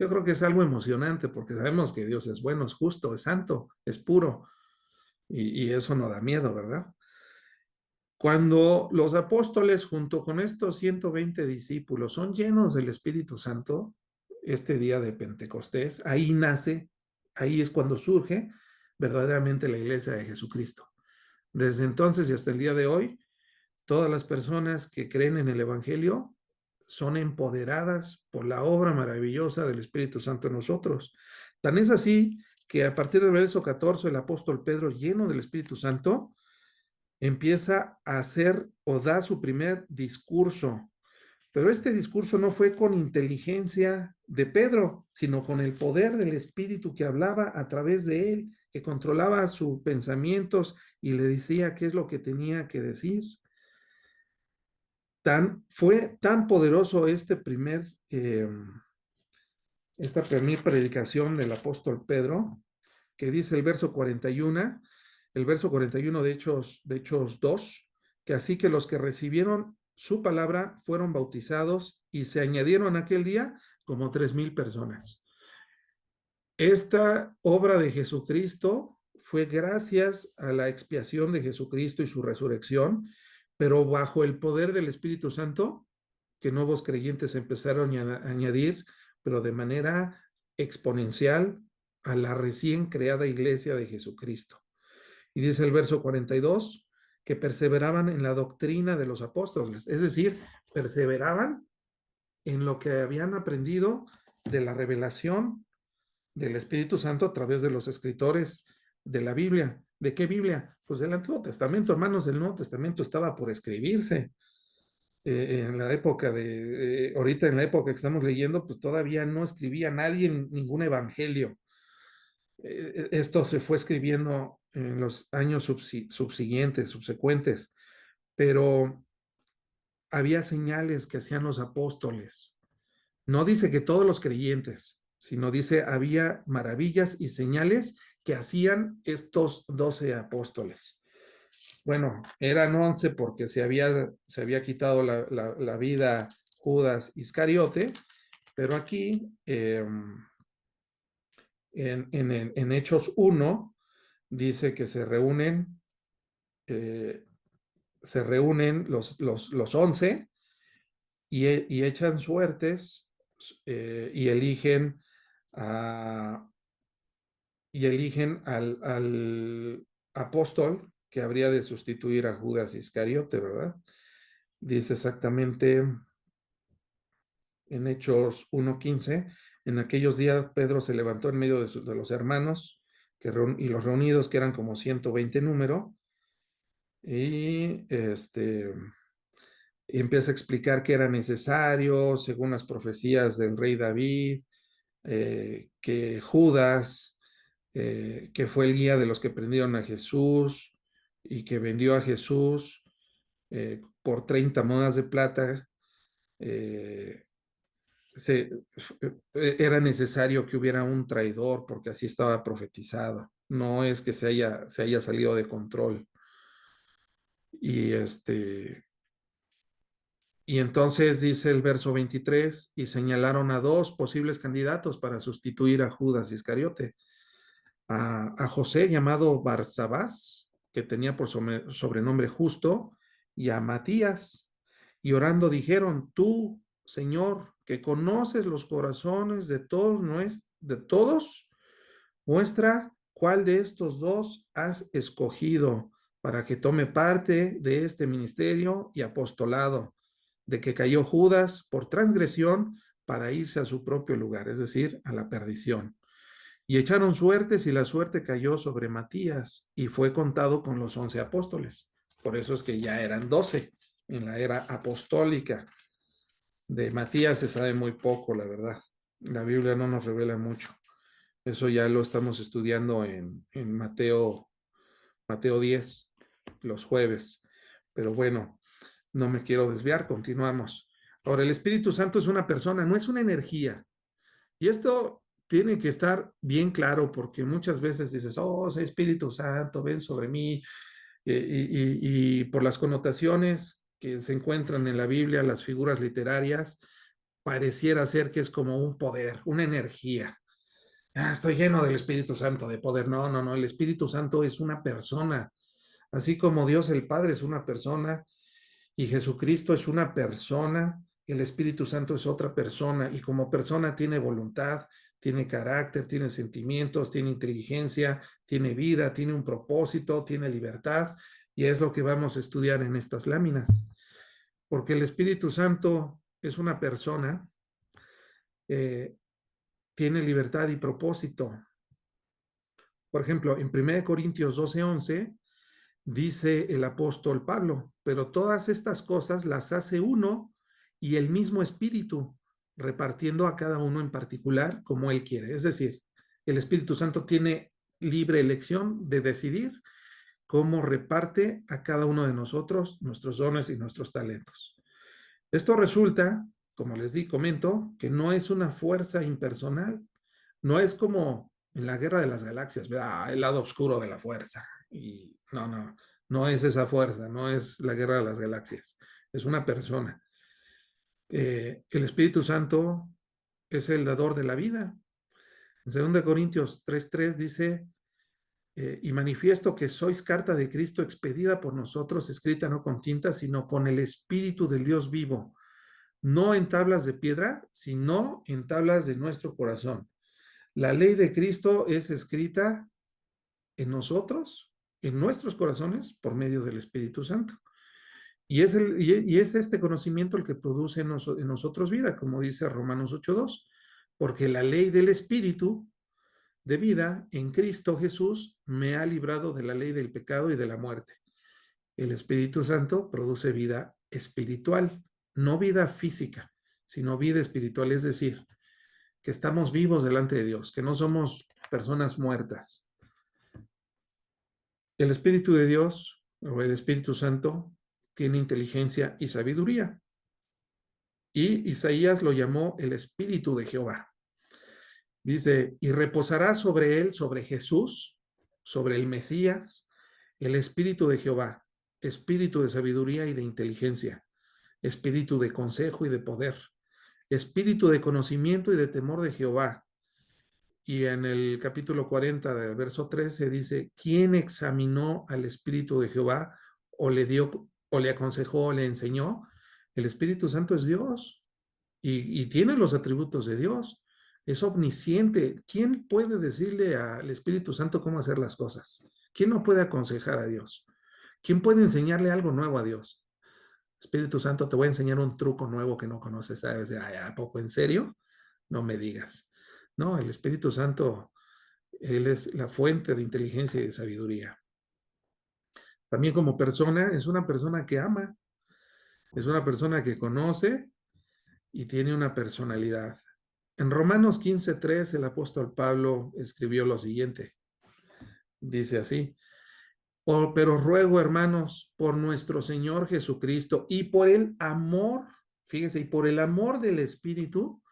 Yo creo que es algo emocionante porque sabemos que Dios es bueno, es justo, es santo, es puro y eso no da miedo, ¿verdad? Cuando los apóstoles junto con estos 120 discípulos son llenos del Espíritu Santo, este día de Pentecostés, ahí nace, ahí es cuando surge verdaderamente la iglesia de Jesucristo. Desde entonces y hasta el día de hoy, todas las personas que creen en el Evangelio son empoderadas por la obra maravillosa del Espíritu Santo en nosotros. Tan es así que a partir del verso 14, el apóstol Pedro, lleno del Espíritu Santo, empieza a hacer o da su primer discurso. Pero este discurso no fue con inteligencia de Pedro, sino con el poder del Espíritu que hablaba a través de él, que controlaba sus pensamientos y le decía qué es lo que tenía que decir. Fue tan poderoso este primer esta primera predicación del apóstol Pedro, que dice el verso 41 de Hechos 2, que así que los que recibieron su palabra fueron bautizados y se añadieron aquel día como 3,000 personas. Esta obra de Jesucristo fue gracias a la expiación de Jesucristo y su resurrección, pero bajo el poder del Espíritu Santo, que nuevos creyentes empezaron a añadir, pero de manera exponencial a la recién creada iglesia de Jesucristo. Y dice el verso 42, que perseveraban en la doctrina de los apóstoles, es decir, perseveraban en lo que habían aprendido de la revelación del Espíritu Santo a través de los escritores de la Biblia. ¿De qué Biblia? Pues del Antiguo Testamento, hermanos. El Nuevo Testamento estaba por escribirse. En la época ahorita en la época que estamos leyendo, pues todavía no escribía nadie ningún evangelio. Esto se fue escribiendo en los años subsecuentes, pero había señales que hacían los apóstoles. No dice que todos los creyentes, sino dice había maravillas y señales que hacían estos 12 apóstoles. Bueno, eran 11 porque se había quitado la vida Judas Iscariote, pero aquí en Hechos 1 dice que se reúnen los 11 y echan suertes y eligen al apóstol que habría de sustituir a Judas Iscariote, ¿verdad? Dice exactamente en Hechos 1:15, en aquellos días Pedro se levantó en medio de los hermanos y los reunidos, que eran como 120 número, y empieza a explicar que era necesario, según las profecías del rey David, que Judas, que fue el guía de los que prendieron a Jesús y que vendió a Jesús por 30 monedas de plata, era necesario que hubiera un traidor porque así estaba profetizado. No es que se haya salido de control. Y entonces dice el verso 23, y señalaron a dos posibles candidatos para sustituir a Judas Iscariote, a José llamado Barsabás, que tenía por sobrenombre Justo, y a Matías. Y orando dijeron, tú, Señor, que conoces los corazones de todos, muestra cuál de estos dos has escogido para que tome parte de este ministerio y apostolado, de que cayó Judas por transgresión para irse a su propio lugar, es decir, a la perdición. Y echaron suertes y la suerte cayó sobre Matías y fue contado con los 11 apóstoles. Por eso es que ya eran 12 en la era apostólica. De Matías se sabe muy poco, la verdad. La Biblia no nos revela mucho. Eso ya lo estamos estudiando en Mateo 10, los jueves. Pero bueno, no me quiero desviar, continuamos. Ahora, el Espíritu Santo es una persona, no es una energía. Y esto tiene que estar bien claro porque muchas veces dices, oh, Espíritu Santo, ven sobre mí. Y por las connotaciones que se encuentran en la Biblia, las figuras literarias, pareciera ser que es como un poder, una energía. Estoy lleno del Espíritu Santo, de poder. No, no, no, el Espíritu Santo es una persona. Así como Dios el Padre es una persona y Jesucristo es una persona, el Espíritu Santo es otra persona y como persona tiene voluntad, tiene carácter, tiene sentimientos, tiene inteligencia, tiene vida, tiene un propósito, tiene libertad y es lo que vamos a estudiar en estas láminas. Porque el Espíritu Santo es una persona, tiene libertad y propósito. Por ejemplo, en 1 Corintios 12:11 dice el apóstol Pablo, pero todas estas cosas las hace uno y el mismo Espíritu, repartiendo a cada uno en particular como él quiere. Es decir, el Espíritu Santo tiene libre elección de decidir cómo reparte a cada uno de nosotros nuestros dones y nuestros talentos. Esto resulta como les comento, que no es una fuerza impersonal, no es como en la Guerra de las Galaxias, ¿verdad? El lado oscuro de la fuerza. Y no es esa fuerza, no es la Guerra de las Galaxias, es una persona. El Espíritu Santo es el dador de la vida. En 2 Corintios 3:3 dice, y manifiesto que sois carta de Cristo expedida por nosotros, escrita no con tinta, sino con el Espíritu del Dios vivo, no en tablas de piedra, sino en tablas de nuestro corazón. La ley de Cristo es escrita en nosotros, en nuestros corazones, por medio del Espíritu Santo. Y es este conocimiento el que produce en nosotros vida, como dice Romanos 8:2, porque la ley del Espíritu de vida en Cristo Jesús me ha librado de la ley del pecado y de la muerte. El Espíritu Santo produce vida espiritual, no vida física, sino vida espiritual, es decir, que estamos vivos delante de Dios, que no somos personas muertas. El Espíritu de Dios, o el Espíritu Santo, tiene inteligencia y sabiduría. Y Isaías lo llamó el Espíritu de Jehová. Dice, y reposará sobre él, sobre Jesús, sobre el Mesías, el Espíritu de Jehová, Espíritu de sabiduría y de inteligencia, Espíritu de consejo y de poder, Espíritu de conocimiento y de temor de Jehová. Y en el capítulo 40 del verso 13 dice, ¿quién examinó al Espíritu de Jehová o le dio, o le aconsejó, o le enseñó? El Espíritu Santo es Dios y tiene los atributos de Dios. Es omnisciente. ¿Quién puede decirle al Espíritu Santo cómo hacer las cosas? ¿Quién no puede aconsejar a Dios? ¿Quién puede enseñarle algo nuevo a Dios? Espíritu Santo, te voy a enseñar un truco nuevo que no conoces. ¿Sabes? ¿A poco en serio? No me digas. No, el Espíritu Santo, Él es la fuente de inteligencia y de sabiduría. También como persona, es una persona que ama, es una persona que conoce y tiene una personalidad. En Romanos 15:3 el apóstol Pablo escribió lo siguiente. Dice así, oh, pero ruego, hermanos, por nuestro Señor Jesucristo y por el amor, fíjense, y por el amor del Espíritu,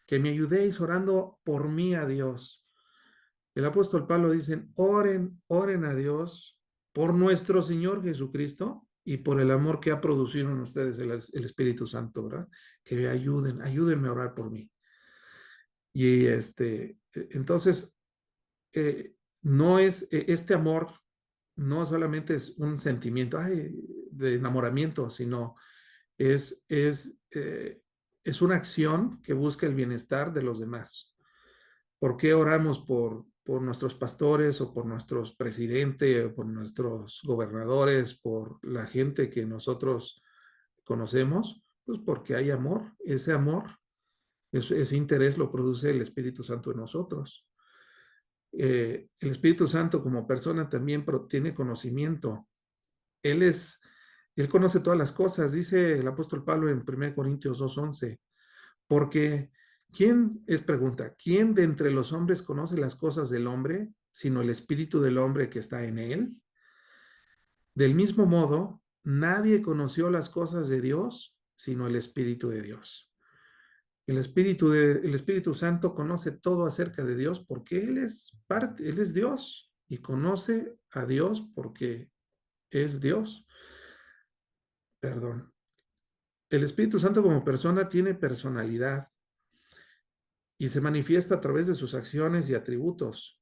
que me ayudéis orando por mí a Dios. El apóstol Pablo dice, oren a Dios por nuestro Señor Jesucristo y por el amor que ha producido en ustedes el Espíritu Santo, ¿verdad? Que me ayúdenme a orar por mí. Y entonces, no es, este amor no solamente es un sentimiento de enamoramiento, sino es una acción que busca el bienestar de los demás. ¿Por qué oramos por nuestros pastores o por nuestros presidentes o por nuestros gobernadores, por la gente que nosotros conocemos? Pues porque hay amor. Ese amor, ese interés lo produce el Espíritu Santo en nosotros. El Espíritu Santo como persona también tiene conocimiento. Él él conoce todas las cosas, dice el apóstol Pablo en 1 Corintios 2:11, porque pregunta, ¿quién de entre los hombres conoce las cosas del hombre, sino el espíritu del hombre que está en él? Del mismo modo, nadie conoció las cosas de Dios, sino el Espíritu de Dios. El Espíritu Santo conoce todo acerca de Dios porque Él es Dios y conoce a Dios porque es Dios. Perdón. El Espíritu Santo como persona tiene personalidad y se manifiesta a través de sus acciones y atributos.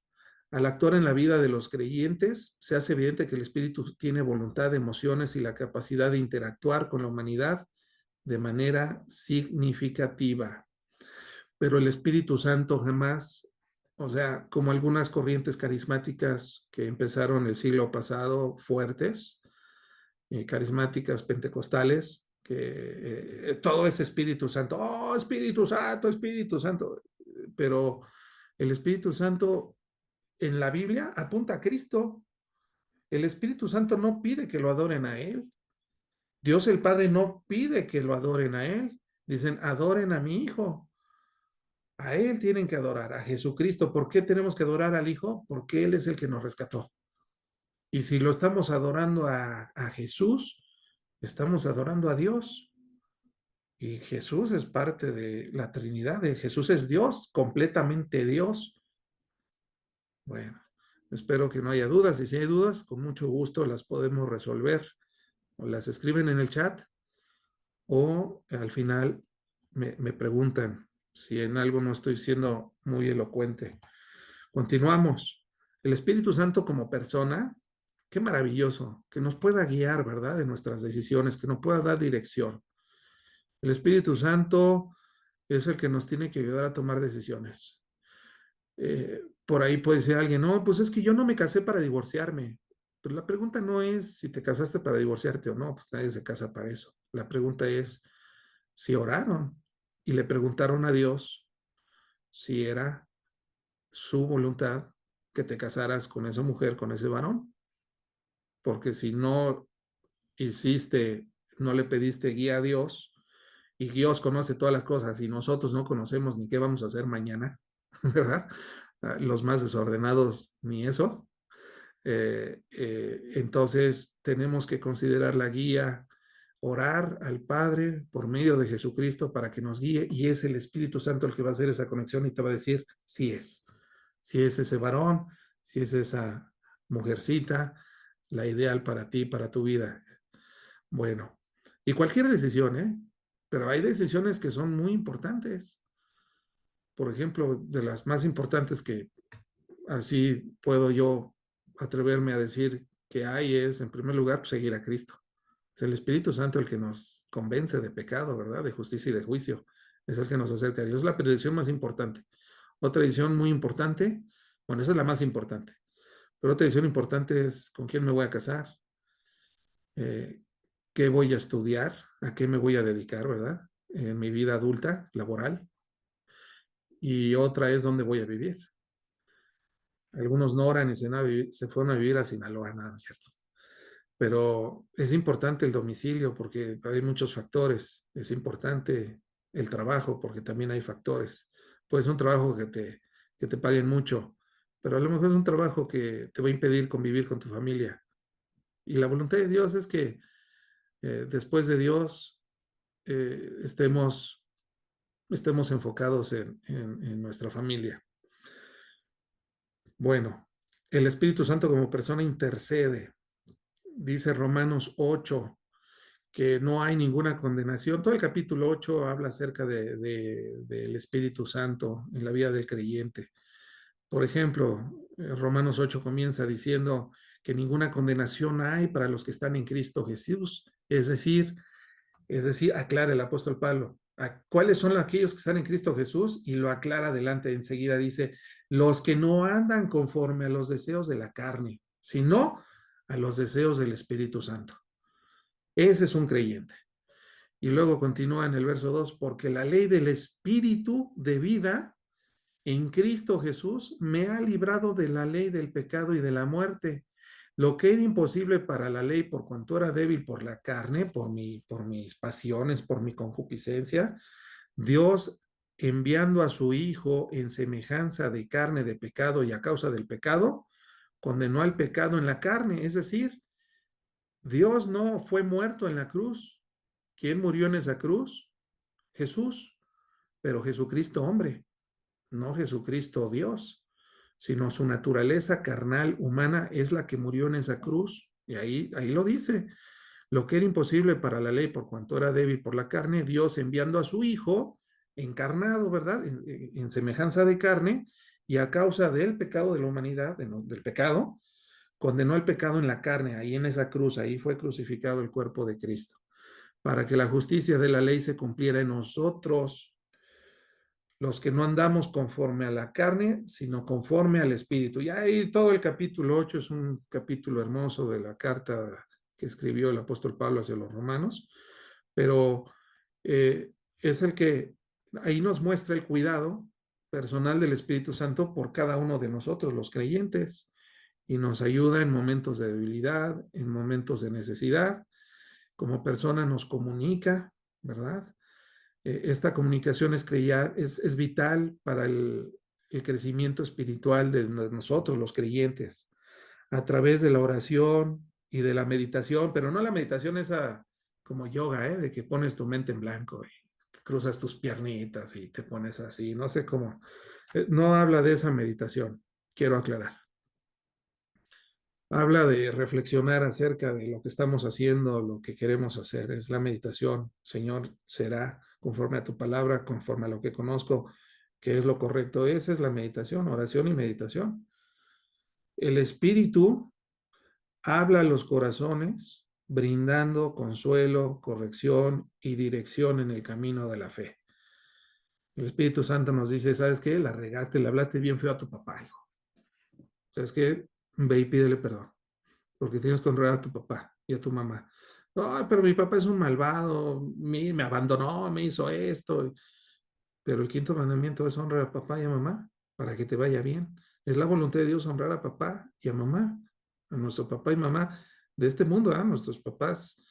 Al actuar en la vida de los creyentes, se hace evidente que el Espíritu tiene voluntad, emociones y la capacidad de interactuar con la humanidad de manera significativa. Pero el Espíritu Santo jamás, o sea, como algunas corrientes carismáticas que empezaron el siglo pasado fuertes, carismáticas pentecostales, que todo es Espíritu Santo, oh, Espíritu Santo, Espíritu Santo, pero el Espíritu Santo en la Biblia apunta a Cristo. El Espíritu Santo no pide que lo adoren a Él. Dios el Padre no pide que lo adoren a Él. Dicen, adoren a mi Hijo. A Él tienen que adorar, a Jesucristo. ¿Por qué tenemos que adorar al Hijo? Porque Él es el que nos rescató. Y si lo estamos adorando a Jesús, estamos adorando a Dios. Y Jesús es parte de la Trinidad, Jesús es Dios, completamente Dios. Bueno, espero que no haya dudas, y si hay dudas, con mucho gusto las podemos resolver, o las escriben en el chat, o al final me preguntan si en algo no estoy siendo muy elocuente. Continuamos. El Espíritu Santo como persona, qué maravilloso, que nos pueda guiar, ¿verdad?, en nuestras decisiones, que nos pueda dar dirección. El Espíritu Santo es el que nos tiene que ayudar a tomar decisiones. Por ahí puede decir alguien, no, pues es que yo no me casé para divorciarme. Pero la pregunta no es si te casaste para divorciarte o no, pues nadie se casa para eso. La pregunta es si oraron y le preguntaron a Dios si era su voluntad que te casaras con esa mujer, con ese varón. Porque si no hiciste, no le pediste guía a Dios, y Dios conoce todas las cosas y nosotros no conocemos ni qué vamos a hacer mañana, ¿verdad? Los más desordenados ni eso. Entonces tenemos que considerar la guía, orar al Padre por medio de Jesucristo para que nos guíe, y es el Espíritu Santo el que va a hacer esa conexión y te va a decir si es ese varón, si es esa mujercita, la ideal para ti, para tu vida. Bueno, y cualquier decisión, ¿eh? Pero hay decisiones que son muy importantes. Por ejemplo, de las más importantes que así puedo yo atreverme a decir que hay es, en primer lugar, pues, seguir a Cristo. Es el Espíritu Santo el que nos convence de pecado, ¿verdad? De justicia y de juicio. Es el que nos acerca a Dios. Es la decisión más importante. Otra decisión muy importante, bueno, esa es la más importante. Pero otra decisión importante es con quién me voy a casar, eh, qué voy a estudiar, a qué me voy a dedicar, ¿verdad? En mi vida adulta, laboral. Y otra es dónde voy a vivir. Algunos no oran y se fueron a vivir a Sinaloa, nada, no es cierto. Pero es importante el domicilio porque hay muchos factores. Es importante el trabajo porque también hay factores. Puede ser un trabajo que te paguen mucho, pero a lo mejor es un trabajo que te va a impedir convivir con tu familia. Y la voluntad de Dios es que después de Dios estemos enfocados en nuestra familia. Bueno, el Espíritu Santo como persona intercede. Dice Romanos 8 que no hay ninguna condenación. Todo el capítulo 8 habla acerca del Espíritu Santo en la vida del creyente. Por ejemplo, Romanos 8 comienza diciendo que ninguna condenación hay para los que están en Cristo Jesús. Es decir, aclara el apóstol Pablo, ¿cuáles son aquellos que están en Cristo Jesús? Y lo aclara adelante, enseguida dice, los que no andan conforme a los deseos de la carne, sino a los deseos del Espíritu Santo. Ese es un creyente. Y luego continúa en el verso 2, porque la ley del Espíritu de vida en Cristo Jesús me ha librado de la ley del pecado y de la muerte. Lo que era imposible para la ley por cuanto era débil por la carne, por mis pasiones, por mi concupiscencia, Dios enviando a su Hijo en semejanza de carne de pecado y a causa del pecado, condenó al pecado en la carne. Es decir, Dios no fue muerto en la cruz. ¿Quién murió en esa cruz? Jesús, pero Jesucristo hombre, no Jesucristo Dios, sino su naturaleza carnal humana es la que murió en esa cruz. Y ahí lo dice. Lo que era imposible para la ley por cuanto era débil por la carne, Dios enviando a su Hijo encarnado, ¿verdad? En semejanza de carne, y a causa del pecado de la humanidad, del pecado, condenó el pecado en la carne, ahí en esa cruz, ahí fue crucificado el cuerpo de Cristo, para que la justicia de la ley se cumpliera en nosotros, los que no andamos conforme a la carne, sino conforme al Espíritu. Y ahí todo el capítulo 8 es un capítulo hermoso de la carta que escribió el apóstol Pablo hacia los romanos, pero es el que ahí nos muestra el cuidado personal del Espíritu Santo por cada uno de nosotros, los creyentes, y nos ayuda en momentos de debilidad, en momentos de necesidad. Como persona nos comunica, ¿verdad? Esta comunicación es vital para el crecimiento espiritual de nosotros, los creyentes, a través de la oración y de la meditación, pero no la meditación esa como yoga, de que pones tu mente en blanco cruzas tus piernitas y te pones así, no sé cómo. No habla de esa meditación, quiero aclarar. Habla de reflexionar acerca de lo que estamos haciendo, lo que queremos hacer. Es la meditación. Señor, será conforme a tu palabra, conforme a lo que conozco, que es lo correcto. Esa es la meditación, oración y meditación. El Espíritu habla a los corazones, brindando consuelo, corrección y dirección en el camino de la fe. El Espíritu Santo nos dice, ¿sabes qué? La regaste, le hablaste bien feo a tu papá, hijo. ¿Sabes qué? Ve y pídele perdón, porque tienes que honrar a tu papá y a tu mamá. No, pero mi papá es un malvado, me abandonó, me hizo esto. Pero el quinto mandamiento es honrar a papá y a mamá para que te vaya bien. Es la voluntad de Dios honrar a papá y a mamá, a nuestro papá y mamá de este mundo, a nuestros papás,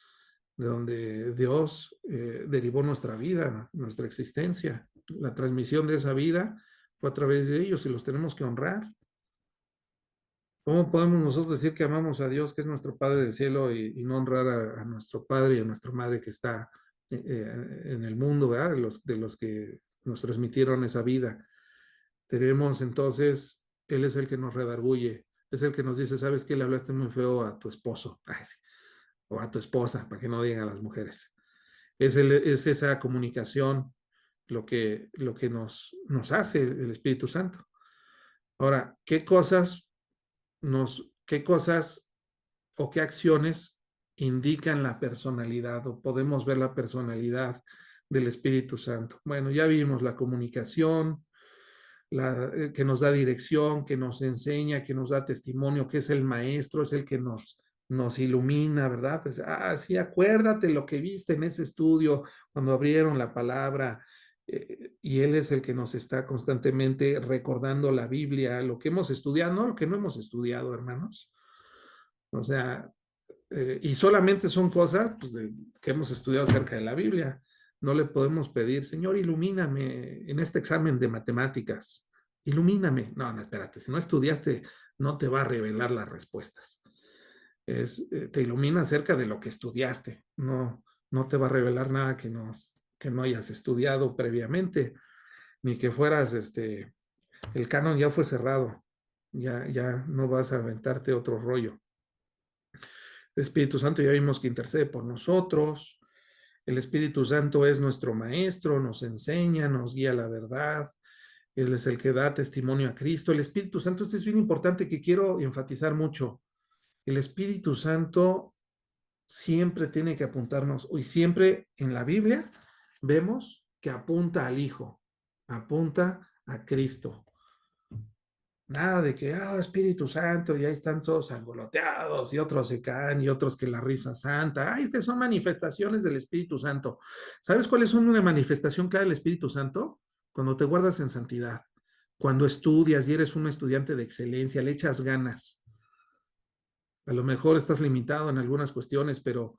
de donde Dios derivó nuestra vida, nuestra existencia. La transmisión de esa vida fue a través de ellos y los tenemos que honrar. ¿Cómo podemos nosotros decir que amamos a Dios, que es nuestro Padre del cielo, y no honrar a nuestro Padre y a nuestra Madre que está en el mundo, ¿verdad? De los que nos transmitieron esa vida? Tenemos entonces, Él es el que nos redarguye, es el que nos dice, ¿sabes qué? Le hablaste muy feo a tu esposo. Ay, sí. O a tu esposa, para que no digan a las mujeres. Es esa comunicación lo que nos hace el Espíritu Santo. Ahora, qué cosas o qué acciones indican la personalidad o podemos ver la personalidad del Espíritu Santo? Bueno, ya vimos la comunicación, que nos da dirección, que nos enseña, que nos da testimonio, que es el maestro, es el que nos ilumina, ¿verdad? Pues, sí, acuérdate lo que viste en ese estudio cuando abrieron la palabra. Y Él es el que nos está constantemente recordando la Biblia, lo que hemos estudiado, no lo que no hemos estudiado, hermanos. O sea, y solamente son cosas pues, que hemos estudiado acerca de la Biblia. No le podemos pedir, Señor, ilumíname en este examen de matemáticas. Ilumíname. No, no, espérate, si no estudiaste, no te va a revelar las respuestas. Te ilumina acerca de lo que estudiaste. No, no te va a revelar nada que no hayas estudiado previamente, ni que fueras, el canon ya fue cerrado. Ya no vas a aventarte otro rollo. El Espíritu Santo ya vimos que intercede por nosotros. El Espíritu Santo es nuestro maestro, nos enseña, nos guía a la verdad. Él es el que da testimonio a Cristo. El Espíritu Santo, esto es bien importante que quiero enfatizar mucho. El Espíritu Santo siempre tiene que apuntarnos, y siempre en la Biblia vemos que apunta al Hijo, apunta a Cristo. Nada de que, Espíritu Santo, y ahí están todos angoloteados, y otros se caen, y otros que la risa santa. Ay, que son manifestaciones del Espíritu Santo. ¿Sabes cuáles son una manifestación clara del Espíritu Santo? Cuando te guardas en santidad, cuando estudias y eres un estudiante de excelencia, le echas ganas. A lo mejor estás limitado en algunas cuestiones, pero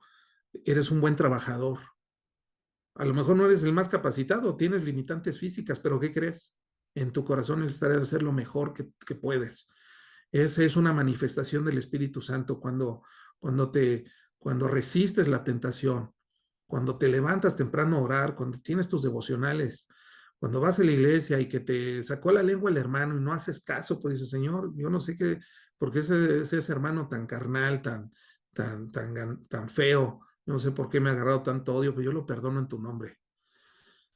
eres un buen trabajador. A lo mejor no eres el más capacitado, tienes limitantes físicas, pero ¿qué crees? En tu corazón estará de hacer lo mejor que puedes. Esa es una manifestación del Espíritu Santo cuando te, cuando resistes la tentación, cuando te levantas temprano a orar, cuando tienes tus devocionales, cuando vas a la iglesia y que te sacó la lengua el hermano y no haces caso, pues dices, Señor, yo no sé qué, por qué ese hermano tan carnal, tan feo, no sé por qué me ha agarrado tanto odio, pero yo lo perdono en tu nombre.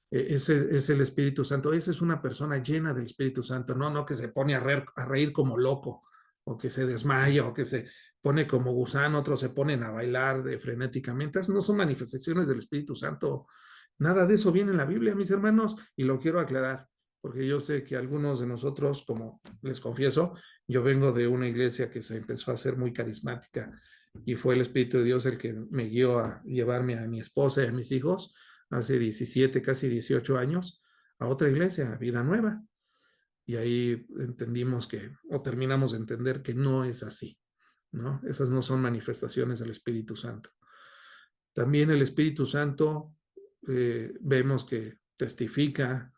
Ese es el Espíritu Santo. Esa es una persona llena del Espíritu Santo, no que se pone a reír como loco, o que se desmaya, o que se pone como gusano, otros se ponen a bailar frenéticamente. Esas no son manifestaciones del Espíritu Santo. Nada de eso viene en la Biblia, mis hermanos, y lo quiero aclarar, porque yo sé que algunos de nosotros, como les confieso, yo vengo de una iglesia que se empezó a hacer muy carismática, y fue el Espíritu de Dios el que me guió a llevarme a mi esposa y a mis hijos hace 17, casi 18 años, a otra iglesia, Vida Nueva. Y ahí entendimos o terminamos de entender que no es así, ¿no? Esas no son manifestaciones del Espíritu Santo. También el Espíritu Santo vemos que testifica.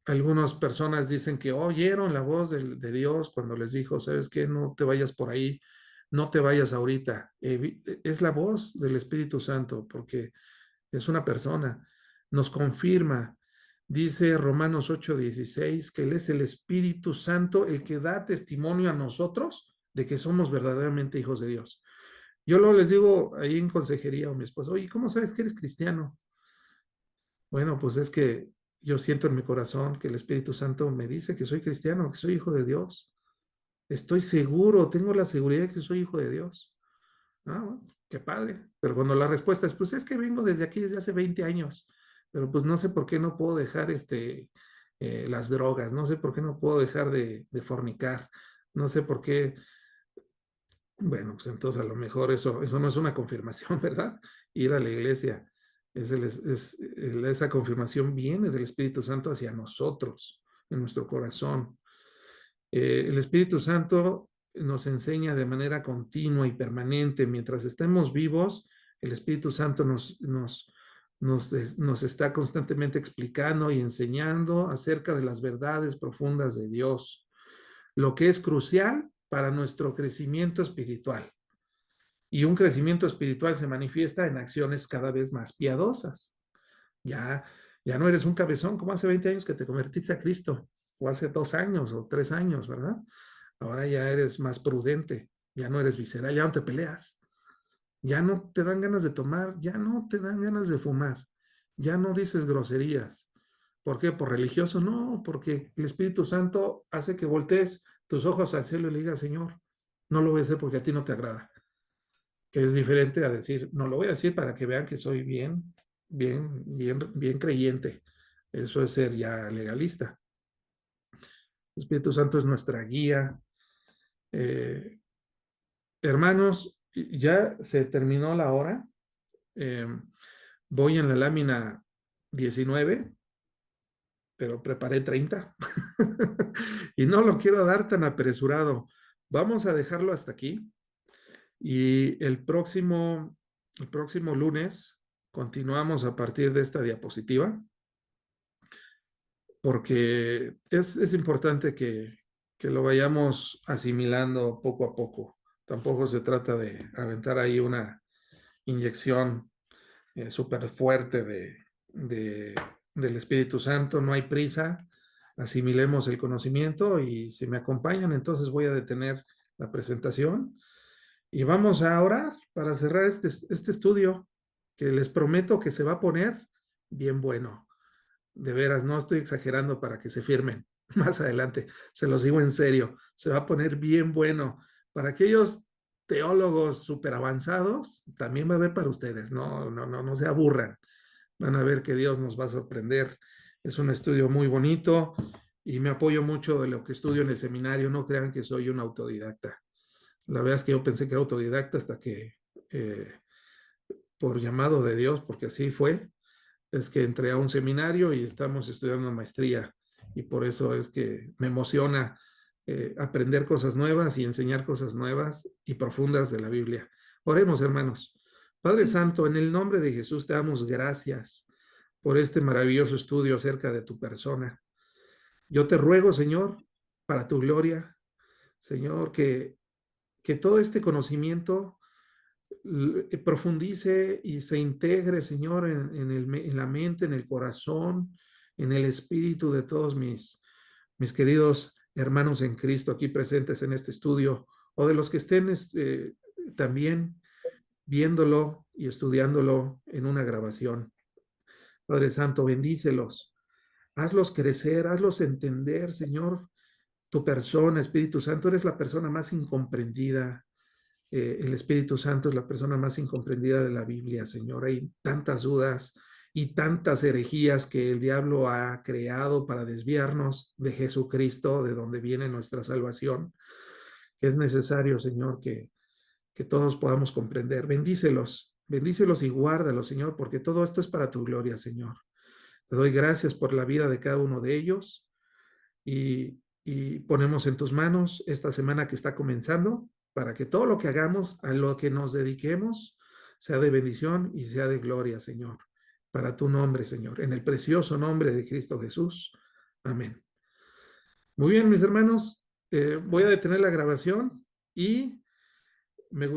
Algunas personas dicen que oyeron la voz de Dios cuando les dijo, ¿sabes qué? No te vayas por ahí, no te vayas ahorita. Es la voz del Espíritu Santo porque es una persona. nos confirma. Dice Romanos 8:16 que Él es el Espíritu Santo el que da testimonio a nosotros de que somos verdaderamente hijos de Dios. Yo luego les digo ahí en consejería a mi esposo, oye, ¿cómo sabes que eres cristiano? Bueno, pues es que yo siento en mi corazón que el Espíritu Santo me dice que soy cristiano, que soy hijo de Dios. Estoy seguro, tengo la seguridad de que soy hijo de Dios. Ah, bueno, qué padre. Pero cuando la respuesta es, pues es que vengo desde aquí desde hace 20 años, pero pues no sé por qué no puedo dejar las drogas, no sé por qué no puedo dejar de fornicar, no sé por qué. Bueno, pues entonces a lo mejor eso no es una confirmación, ¿verdad? Ir a la iglesia, esa confirmación viene del Espíritu Santo hacia nosotros, en nuestro corazón. El Espíritu Santo nos enseña de manera continua y permanente. Mientras estemos vivos, el Espíritu Santo nos está constantemente explicando y enseñando acerca de las verdades profundas de Dios, lo que es crucial para nuestro crecimiento espiritual. Y un crecimiento espiritual se manifiesta en acciones cada vez más piadosas. Ya, ya no eres un cabezón como hace 20 años que te convertiste a Cristo, o hace 2 años o 3 años, ¿verdad? Ahora ya eres más prudente, ya no eres visceral, ya no te peleas, ya no te dan ganas de tomar, ya no te dan ganas de fumar, ya no dices groserías. ¿Por qué? ¿Por religioso? No, porque el Espíritu Santo hace que voltees tus ojos al cielo y le digas, Señor, no lo voy a hacer porque a ti no te agrada. Que es diferente a decir, no lo voy a decir para que vean que soy bien creyente. Eso es ser ya legalista. El Espíritu Santo es nuestra guía. Eh, Hermanos, ya se terminó la hora. Eh, Voy en la lámina 19, pero preparé 30. Y no lo quiero dar tan apresurado. Vamos a dejarlo hasta aquí. Y el próximo lunes continuamos a partir de esta diapositiva, porque es importante que lo vayamos asimilando poco a poco. Tampoco se trata de aventar ahí una inyección súper fuerte del Espíritu Santo. No hay prisa, asimilemos el conocimiento y si me acompañan, entonces voy a detener la presentación y vamos a orar para cerrar este estudio que les prometo que se va a poner bien bueno. De veras, no estoy exagerando para que se firmen más adelante, se los digo en serio, se va a poner bien bueno. Para aquellos teólogos súper avanzados, también va a haber para ustedes, no se aburran, van a ver que Dios nos va a sorprender. Es un estudio muy bonito y me apoyo mucho de lo que estudio en el seminario, no crean que soy un autodidacta. La verdad es que yo pensé que era autodidacta hasta que, por llamado de Dios, porque así fue, es que entré a un seminario y estamos estudiando maestría. Y por eso es que me emociona aprender cosas nuevas y enseñar cosas nuevas y profundas de la Biblia. Oremos, hermanos. Padre Santo, en el nombre de Jesús te damos gracias por este maravilloso estudio acerca de tu persona. Yo te ruego, Señor, para tu gloria, Señor, que todo este conocimiento profundice y se integre, Señor, en la mente, en el corazón, en el espíritu de todos mis queridos hermanos en Cristo aquí presentes en este estudio, o de los que estén también viéndolo y estudiándolo en una grabación. Padre Santo, bendícelos, hazlos crecer, hazlos entender, Señor, tu persona, Espíritu Santo, eres la persona más incomprendida. El Espíritu Santo es la persona más incomprendida de la Biblia, Señor. Hay tantas dudas y tantas herejías que el diablo ha creado para desviarnos de Jesucristo, de donde viene nuestra salvación, que es necesario, Señor, que todos podamos comprender. Bendícelos y guárdalos, Señor, porque todo esto es para tu gloria, Señor. Te doy gracias por la vida de cada uno de ellos y ponemos en tus manos esta semana que está comenzando para que todo lo que hagamos, a lo que nos dediquemos, sea de bendición y sea de gloria, Señor. Para tu nombre, Señor, en el precioso nombre de Cristo Jesús. Amén. Muy bien, mis hermanos, voy a detener la grabación y me gustaría